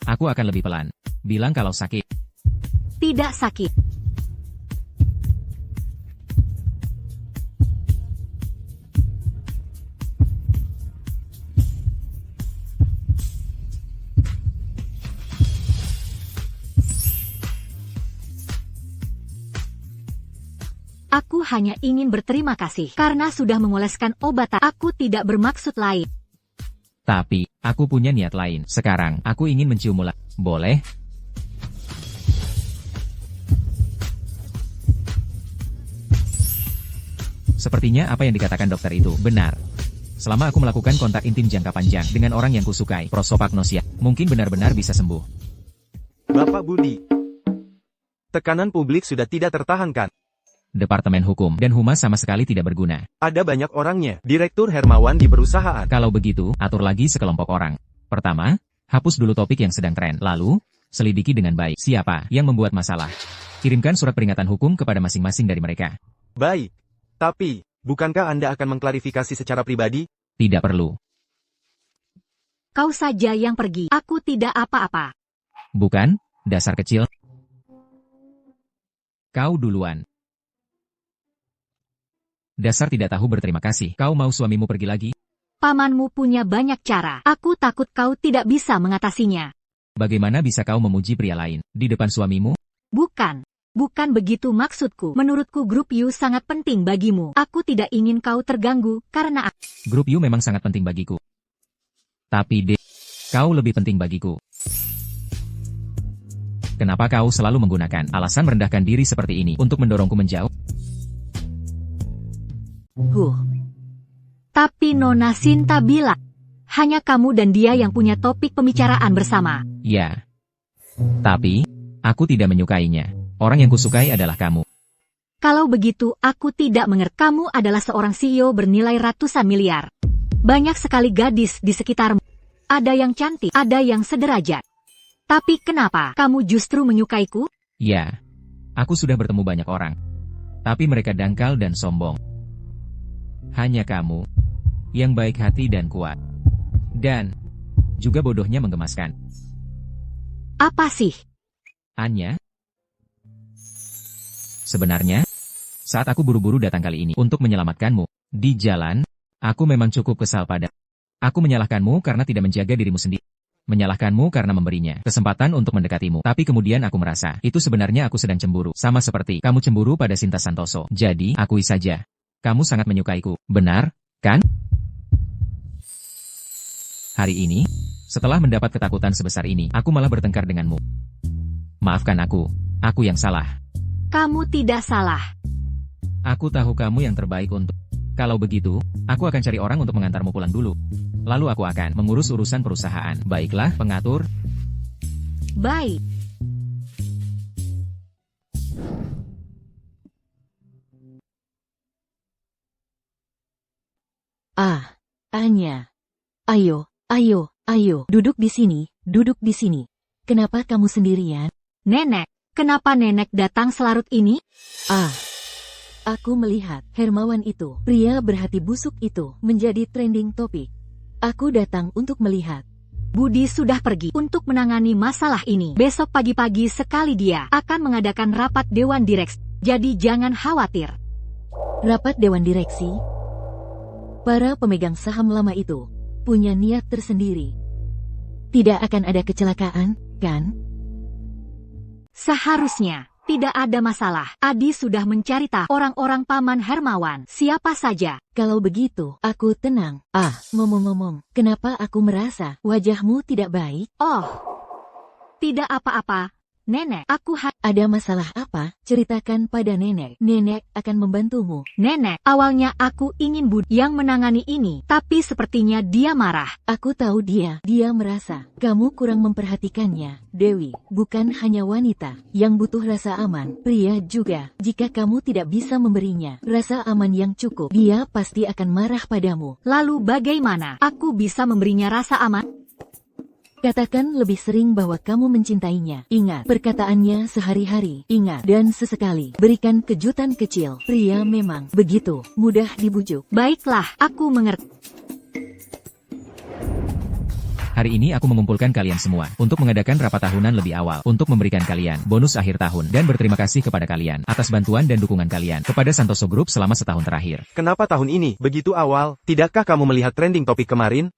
aku akan lebih pelan. Bilang kalau sakit. Tidak sakit. Aku hanya ingin berterima kasih karena sudah mengoleskan obat. Aku tidak bermaksud lain. Tapi, aku punya niat lain. Sekarang, aku ingin mencium mulut. Boleh? Sepertinya apa yang dikatakan dokter itu benar. Selama aku melakukan kontak intim jangka panjang dengan orang yang kusukai, prosopagnosia, mungkin benar-benar bisa sembuh. Bapak Budi. Tekanan publik sudah tidak tertahankan. Departemen Hukum dan Humas sama sekali tidak berguna. Ada banyak orangnya. Direktur Hermawan di perusahaan. Kalau begitu, atur lagi sekelompok orang. Pertama, hapus dulu topik yang sedang tren. Lalu, selidiki dengan baik siapa yang membuat masalah. Kirimkan surat peringatan hukum kepada masing-masing dari mereka. Baik. Tapi, bukankah Anda akan mengklarifikasi secara pribadi? Tidak perlu. Kau saja yang pergi. Aku tidak apa-apa. Bukan, dasar kecil. Kau duluan. Dasar tidak tahu berterima kasih. Kau mau suamimu pergi lagi? Pamanmu punya banyak cara. Aku takut kau tidak bisa mengatasinya. Bagaimana bisa kau memuji pria lain di depan suamimu? Bukan. Bukan begitu maksudku. Menurutku grup You sangat penting bagimu. Aku tidak ingin kau terganggu, karena Grup You memang sangat penting bagiku. Tapi kau lebih penting bagiku. Kenapa kau selalu menggunakan alasan merendahkan diri seperti ini untuk mendorongku menjauh? Tapi Nona Sinta bilang, hanya kamu dan dia yang punya topik pembicaraan bersama. Ya. Tapi, aku tidak menyukainya. Orang yang kusukai adalah kamu. Kalau begitu, aku tidak mengerti. Kamu adalah seorang CEO bernilai ratusan miliar. Banyak sekali gadis di sekitarmu. Ada yang cantik, ada yang sederajat. Tapi kenapa kamu justru menyukaiku? Ya. Aku sudah bertemu banyak orang. Tapi mereka dangkal dan sombong. Hanya kamu yang baik hati dan kuat. Dan juga bodohnya menggemaskan. Apa sih? Anya? Sebenarnya, saat aku buru-buru datang kali ini untuk menyelamatkanmu di jalan, aku memang cukup kesal pada. Aku menyalahkanmu karena tidak menjaga dirimu sendiri. Menyalahkanmu karena memberinya kesempatan untuk mendekatimu. Tapi kemudian aku merasa, itu sebenarnya aku sedang cemburu. Sama seperti kamu cemburu pada Sinta Santoso. Jadi, akui saja. Kamu sangat menyukaiku, benar, kan? Hari ini, setelah mendapat ketakutan sebesar ini, aku malah bertengkar denganmu. Maafkan aku yang salah. Kamu tidak salah. Aku tahu kamu yang terbaik untuk. Kalau begitu, aku akan cari orang untuk mengantarmu pulang dulu. Lalu aku akan mengurus urusan perusahaan. Baiklah, pengatur. Baik. Anya. Ayo, duduk di sini. Kenapa kamu sendirian? Nenek, kenapa nenek datang selarut ini? Aku melihat Hermawan itu, pria berhati busuk itu, menjadi trending topik. Aku datang untuk melihat. Budi sudah pergi untuk menangani masalah ini. Besok pagi-pagi sekali dia akan mengadakan rapat Dewan Direksi. Jadi jangan khawatir. Rapat Dewan Direksi? Para pemegang saham lama itu punya niat tersendiri. Tidak akan ada kecelakaan, kan? Seharusnya Tidak ada masalah. Adi sudah mencari tahu orang-orang Paman Hermawan. Siapa saja. Kalau begitu, aku tenang. Ngomong-ngomong, kenapa aku merasa wajahmu tidak baik? Oh, tidak apa-apa. Nenek, aku Ada masalah apa? Ceritakan pada nenek. Nenek akan membantumu. Nenek, awalnya aku ingin Budi yang menangani ini, tapi sepertinya dia marah. Aku tahu dia. Dia merasa kamu kurang memperhatikannya. Dewi, bukan hanya wanita yang butuh rasa aman, pria juga. Jika kamu tidak bisa memberinya rasa aman yang cukup, dia pasti akan marah padamu. Lalu bagaimana aku bisa memberinya rasa aman? Katakan lebih sering bahwa kamu mencintainya. Ingat perkataannya sehari-hari. Ingat dan sesekali berikan kejutan kecil. Pria memang begitu mudah dibujuk. Baiklah, aku mengerti. Hari ini aku mengumpulkan kalian semua untuk mengadakan rapat tahunan lebih awal untuk memberikan kalian bonus akhir tahun dan berterima kasih kepada kalian atas bantuan dan dukungan kalian kepada Santoso Group selama setahun terakhir. Kenapa tahun ini begitu awal? Tidakkah kamu melihat trending topik kemarin?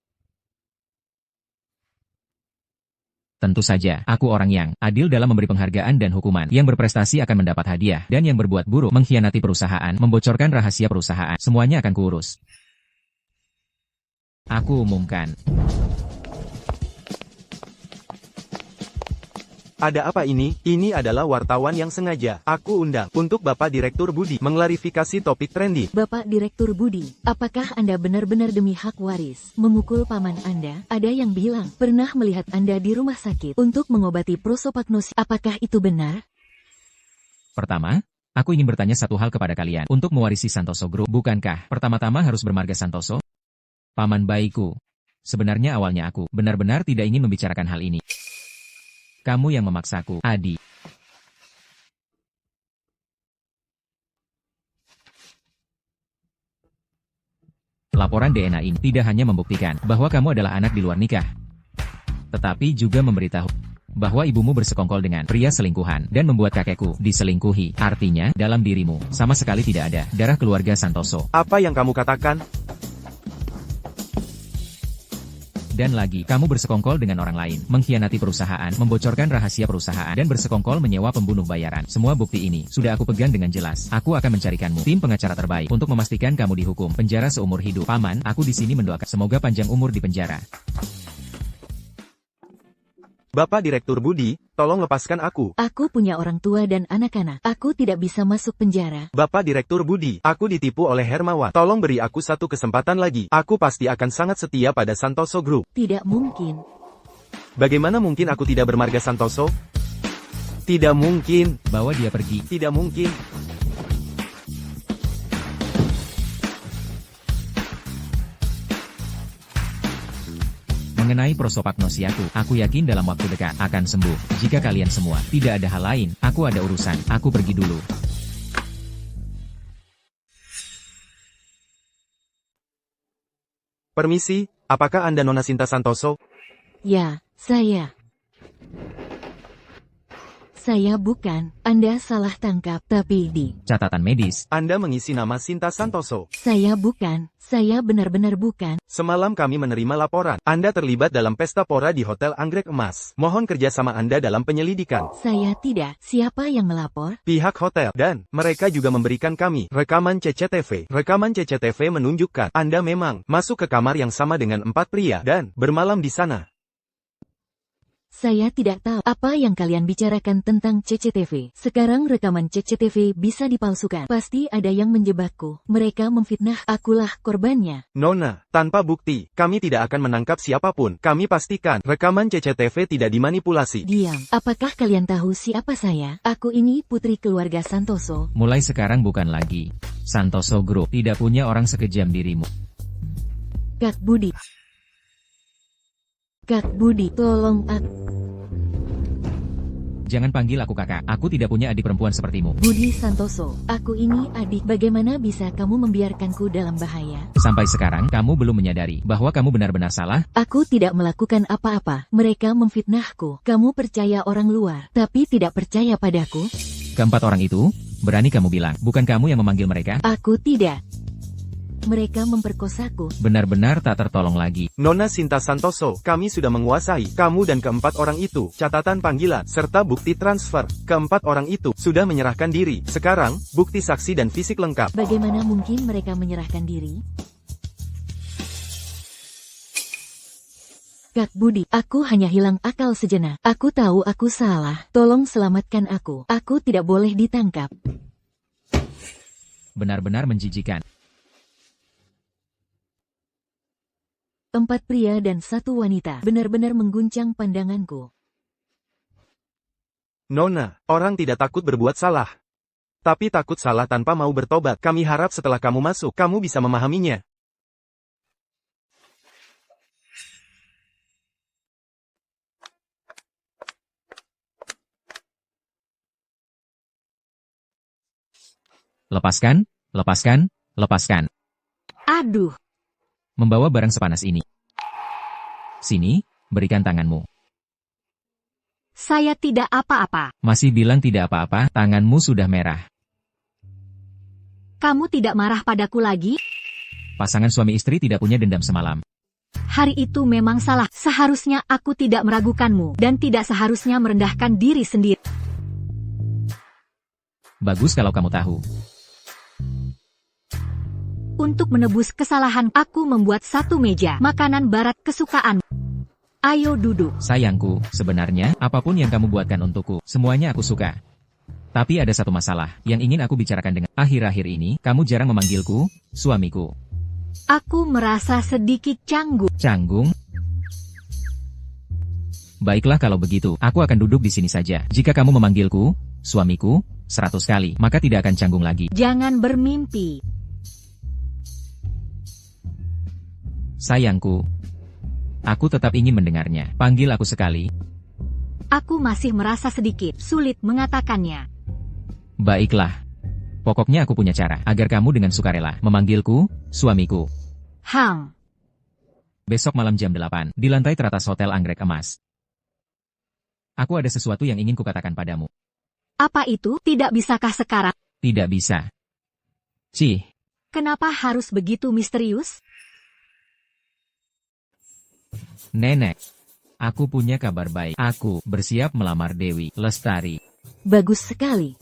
Tentu saja, aku orang yang adil dalam memberi penghargaan dan hukuman. Yang berprestasi akan mendapat hadiah, dan yang berbuat buruk, mengkhianati perusahaan, membocorkan rahasia perusahaan, semuanya akan kuurus. Aku umumkan. Ada apa ini? Ini adalah wartawan yang sengaja aku undang untuk Bapak Direktur Budi mengklarifikasi topik trendy. Bapak Direktur Budi, apakah Anda benar-benar demi hak waris memukul paman Anda? Ada yang bilang pernah melihat Anda di rumah sakit untuk mengobati prosopagnosis. Apakah itu benar? Pertama, aku ingin bertanya satu hal kepada kalian. Untuk mewarisi Santoso Group, bukankah pertama-tama harus bermarga Santoso? Paman bayiku. Sebenarnya awalnya aku benar-benar tidak ingin membicarakan hal ini. Kamu yang memaksaku, Adi. Laporan DNA ini tidak hanya membuktikan bahwa kamu adalah anak di luar nikah, tetapi juga memberitahu bahwa ibumu bersekongkol dengan pria selingkuhan dan membuat kakekku diselingkuhi. Artinya, dalam dirimu sama sekali tidak ada darah keluarga Santoso. Apa yang kamu katakan? Dan lagi, kamu bersekongkol dengan orang lain, mengkhianati perusahaan, membocorkan rahasia perusahaan, dan bersekongkol menyewa pembunuh bayaran. Semua bukti ini sudah aku pegang dengan jelas. Aku akan mencarikanmu tim pengacara terbaik untuk memastikan kamu dihukum penjara seumur hidup. Paman, aku di sini mendoakan semoga panjang umur di penjara. Bapak Direktur Budi, tolong lepaskan aku. Aku punya orang tua dan anak-anak. Aku tidak bisa masuk penjara. Bapak Direktur Budi, aku ditipu oleh Hermawan. Tolong beri aku satu kesempatan lagi. Aku pasti akan sangat setia pada Santoso Group. Tidak mungkin. Bagaimana mungkin aku tidak bermarga Santoso? Tidak mungkin. Bawa dia pergi. Tidak mungkin. Mengenai prosopagnosiaku, aku yakin dalam waktu dekat akan sembuh. Jika kalian semua tidak ada hal lain, aku ada urusan. Aku pergi dulu. Permisi, apakah Anda Nona Sinta Santoso? Ya, saya. Saya bukan. Anda salah tangkap, tapi di Catatan medis. Anda mengisi nama Sinta Santoso. Saya bukan. Saya benar-benar bukan. Semalam kami menerima laporan. Anda terlibat dalam pesta pora di Hotel Anggrek Emas. Mohon kerjasama Anda dalam penyelidikan. Saya tidak. Siapa yang melapor? Pihak hotel. Dan, mereka juga memberikan kami rekaman CCTV. Rekaman CCTV menunjukkan Anda memang masuk ke kamar yang sama dengan 4 pria dan bermalam di sana. Saya tidak tahu apa yang kalian bicarakan tentang CCTV. Sekarang rekaman CCTV bisa dipalsukan. Pasti ada yang menjebakku. Mereka memfitnah. Akulah korbannya. Nona, tanpa bukti, kami tidak akan menangkap siapapun. Kami pastikan rekaman CCTV tidak dimanipulasi. Diam. Apakah kalian tahu siapa saya? Aku ini putri keluarga Santoso. Mulai sekarang bukan lagi Santoso Group tidak punya orang sekejam dirimu. Kak Budi. Kak Budi, tolong aku. Jangan panggil aku kakak. Aku tidak punya adik perempuan sepertimu. Budi Santoso, aku ini adik. Bagaimana bisa kamu membiarkanku dalam bahaya? Sampai sekarang, kamu belum menyadari bahwa kamu benar-benar salah? Aku tidak melakukan apa-apa. Mereka memfitnahku. Kamu percaya orang luar, tapi tidak percaya padaku? Keempat orang itu, berani kamu bilang, bukan kamu yang memanggil mereka? Aku tidak. Mereka memperkosaku. Benar-benar tak tertolong lagi. Nona Sinta Santoso, kami sudah menguasai kamu dan keempat orang itu. Catatan panggilan, serta bukti transfer. Keempat orang itu sudah menyerahkan diri. Sekarang, bukti saksi dan fisik lengkap. Bagaimana mungkin mereka menyerahkan diri? Kak Budi, aku hanya hilang akal sejenak. Aku tahu aku salah. Tolong selamatkan aku. Aku tidak boleh ditangkap. Benar-benar menjijikan. 4 pria dan 1 wanita benar-benar mengguncang pandanganku. Nona, orang tidak takut berbuat salah. Tapi takut salah tanpa mau bertobat. Kami harap setelah kamu masuk, kamu bisa memahaminya. Lepaskan, lepaskan, lepaskan. Aduh, Membawa barang sepanas ini. Sini, berikan tanganmu. saya tidak apa-apa. Masih bilang tidak apa-apa, tanganmu sudah merah. Kamu tidak marah padaku lagi? Pasangan suami istri tidak punya dendam semalam. Hari itu memang salah. Seharusnya aku tidak meragukanmu dan tidak seharusnya merendahkan diri sendiri. Bagus kalau kamu tahu. Untuk menebus kesalahan, aku membuat 1 meja makanan barat kesukaan. Ayo duduk. Sayangku, sebenarnya, apapun yang kamu buatkan untukku, semuanya aku suka. Tapi ada satu masalah, yang ingin aku bicarakan dengan akhir-akhir ini, kamu jarang memanggilku, suamiku. Aku merasa sedikit canggung. Canggung? Baiklah kalau begitu, aku akan duduk di sini saja. Jika kamu memanggilku, suamiku, 100 kali, maka tidak akan canggung lagi. Jangan bermimpi. Sayangku, aku tetap ingin mendengarnya. Panggil aku sekali. Aku masih merasa sedikit sulit mengatakannya. Baiklah. Pokoknya aku punya cara, agar kamu dengan sukarela memanggilku, suamiku. Besok malam jam 8, di lantai teratas Hotel Anggrek Emas. Aku ada sesuatu yang ingin kukatakan padamu. Apa itu? Tidak bisakah sekarang? Tidak bisa. Cih, Kenapa harus begitu misterius? Nenek. Aku punya kabar baik. Aku bersiap melamar Dewi Lestari. Bagus sekali.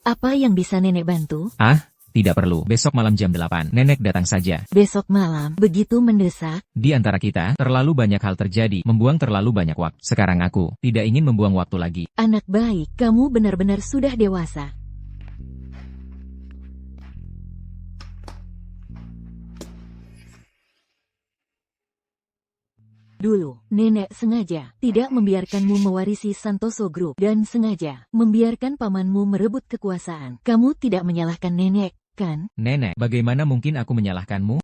Apa yang bisa nenek bantu? Ah, tidak perlu. Besok malam jam 8, nenek datang saja. Besok malam, begitu mendesak. Di antara kita, terlalu banyak hal terjadi, membuang terlalu banyak waktu. Sekarang aku tidak ingin membuang waktu lagi. Anak baik, kamu benar-benar sudah dewasa. Dulu, nenek sengaja tidak membiarkanmu mewarisi Santoso Group dan sengaja membiarkan pamanmu merebut kekuasaan. Kamu tidak menyalahkan nenek, kan? Nenek, bagaimana mungkin aku menyalahkanmu?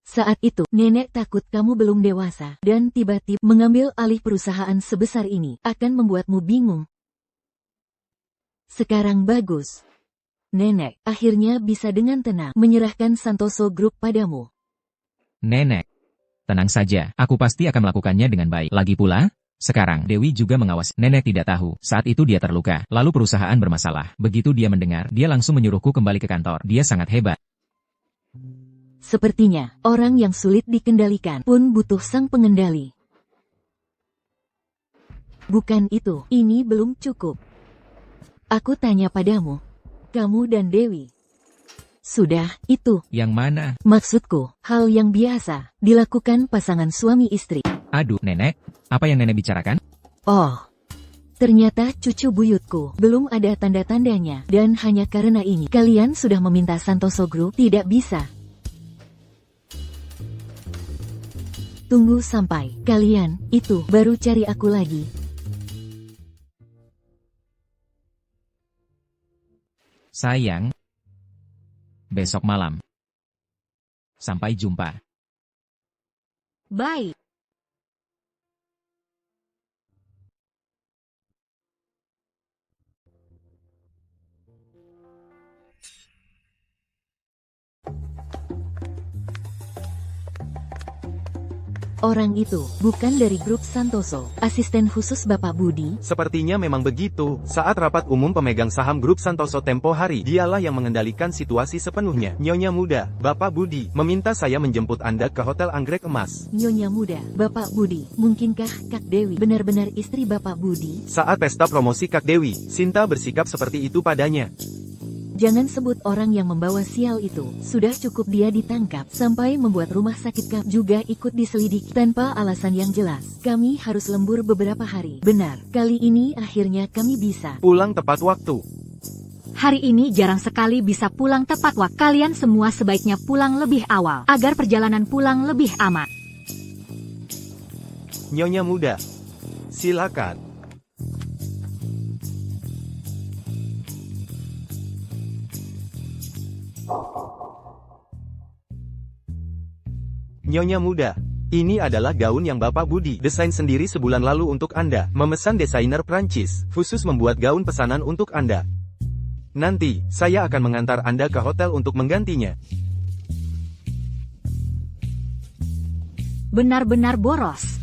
Saat itu, nenek takut kamu belum dewasa dan tiba-tiba mengambil alih perusahaan sebesar ini akan membuatmu bingung. Sekarang bagus. Nenek akhirnya bisa dengan tenang menyerahkan Santoso Group padamu. Nenek. Tenang saja, aku pasti akan melakukannya dengan baik. Lagi pula, sekarang Dewi juga mengawasi. Nenek tidak tahu, saat itu dia terluka, lalu perusahaan bermasalah. Begitu dia mendengar, dia langsung menyuruhku kembali ke kantor. Dia sangat hebat. Sepertinya, orang yang sulit dikendalikan pun butuh sang pengendali. Bukan itu, ini belum cukup. Aku tanya padamu, kamu dan Dewi. Sudah, itu. Yang mana? Maksudku, hal yang biasa dilakukan pasangan suami istri. Aduh, nenek, apa yang nenek bicarakan? Oh, ternyata cucu buyutku belum ada tanda-tandanya dan hanya karena ini kalian sudah meminta Santoso Group. Tidak bisa. Tunggu sampai kalian itu baru cari aku lagi. Sayang. Besok malam. Sampai jumpa. Baik. Orang itu bukan dari grup Santoso, asisten khusus Bapak Budi. Sepertinya memang begitu. Saat rapat umum pemegang saham grup Santoso tempo hari, dialah yang mengendalikan situasi sepenuhnya. Nyonya muda, Bapak Budi, meminta saya menjemput Anda ke Hotel Anggrek Emas. Nyonya muda, Bapak Budi, mungkinkah Kak Dewi benar-benar istri Bapak Budi? Saat pesta promosi Kak Dewi, Sinta bersikap seperti itu padanya. Jangan sebut orang yang membawa sial itu. Sudah cukup dia ditangkap, sampai membuat rumah sakit Kak juga ikut diselidiki tanpa alasan yang jelas. Kami harus lembur beberapa hari. Benar, kali ini akhirnya kami bisa Pulang tepat waktu. Hari ini jarang sekali bisa pulang tepat waktu. Kalian semua sebaiknya pulang lebih awal, agar perjalanan pulang lebih aman. Nyonya muda, silakan. Nyonya muda, ini adalah gaun yang Bapak Budi desain sendiri sebulan lalu untuk Anda. Memesan desainer Prancis, khusus membuat gaun pesanan untuk Anda. Nanti, saya akan mengantar Anda ke hotel untuk menggantinya. Benar-benar boros.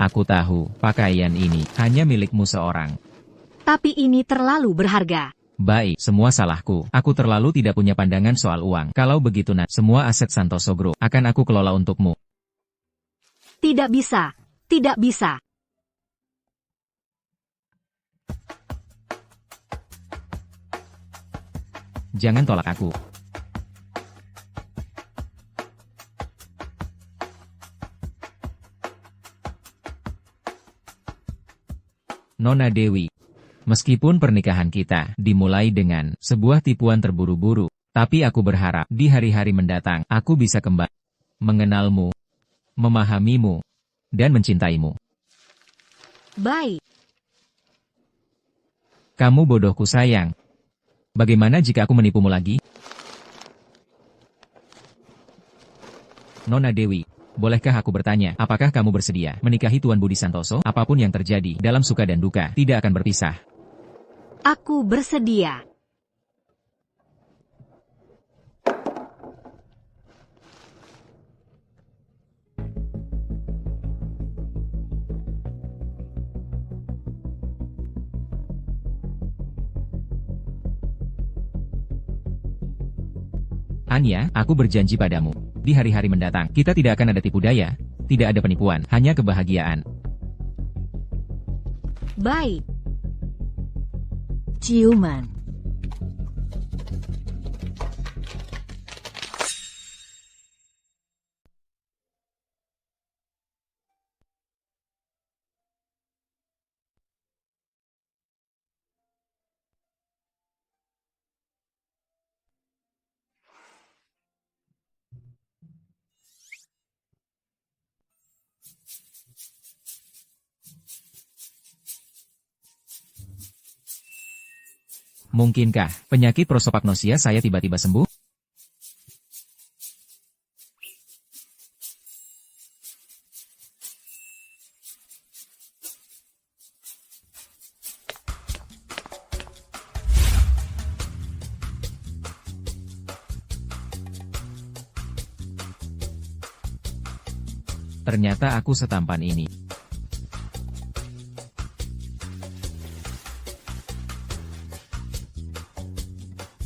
Aku tahu, pakaian ini hanya milikmu seorang. Tapi ini terlalu berharga. Baik, semua salahku. Aku terlalu tidak punya pandangan soal uang. Kalau begitu semua aset Santoso Group akan aku kelola untukmu. Tidak bisa. Tidak bisa. Jangan tolak aku. Nona Dewi, meskipun pernikahan kita dimulai dengan sebuah tipuan terburu-buru, tapi aku berharap di hari-hari mendatang aku bisa kembali mengenalmu, memahamimu, dan mencintaimu. Baik. Kamu bodohku sayang. Bagaimana jika aku menipumu lagi? Nona Dewi, bolehkah aku bertanya, apakah kamu bersedia menikahi Tuan Budi Santoso? Apapun yang terjadi, dalam suka dan duka, tidak akan berpisah. Aku bersedia. Anya, aku berjanji padamu. Di hari-hari mendatang, kita tidak akan ada tipu daya, tidak ada penipuan, hanya kebahagiaan. Baik. Ciuman. Mungkinkah penyakit prosopagnosia saya tiba-tiba sembuh? Ternyata aku setampan ini.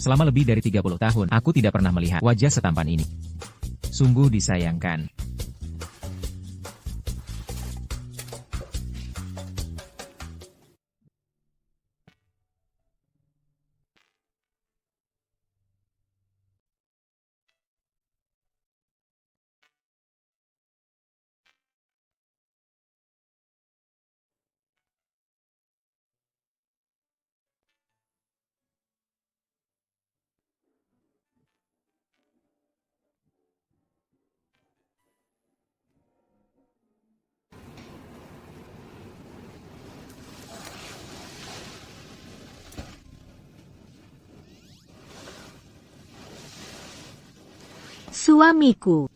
Selama lebih dari 30 tahun, aku tidak pernah melihat wajah setampan ini. Sungguh disayangkan. Suamiku.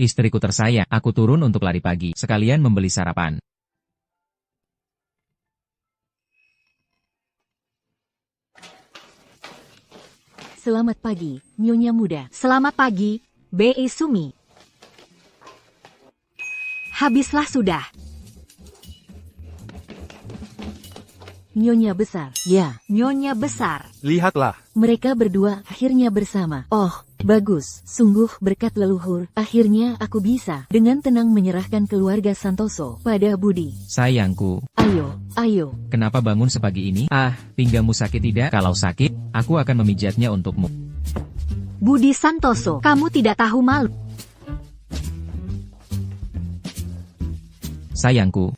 Istriku tersayang, aku turun untuk lari pagi, sekalian membeli sarapan. Selamat pagi, Nyonya muda. Selamat pagi, B.I. Sumi. Habislah sudah. Nyonya besar. Ya, Nyonya besar. Lihatlah. mereka berdua akhirnya bersama. Oh, bagus. Sungguh berkat leluhur. Akhirnya aku bisa dengan tenang menyerahkan keluarga Santoso pada Budi. Sayangku, Ayo. kenapa bangun sepagi ini? Ah, pinggangmu sakit tidak? Kalau sakit, aku akan memijatnya untukmu. Budi Santoso, kamu tidak tahu malu. Sayangku,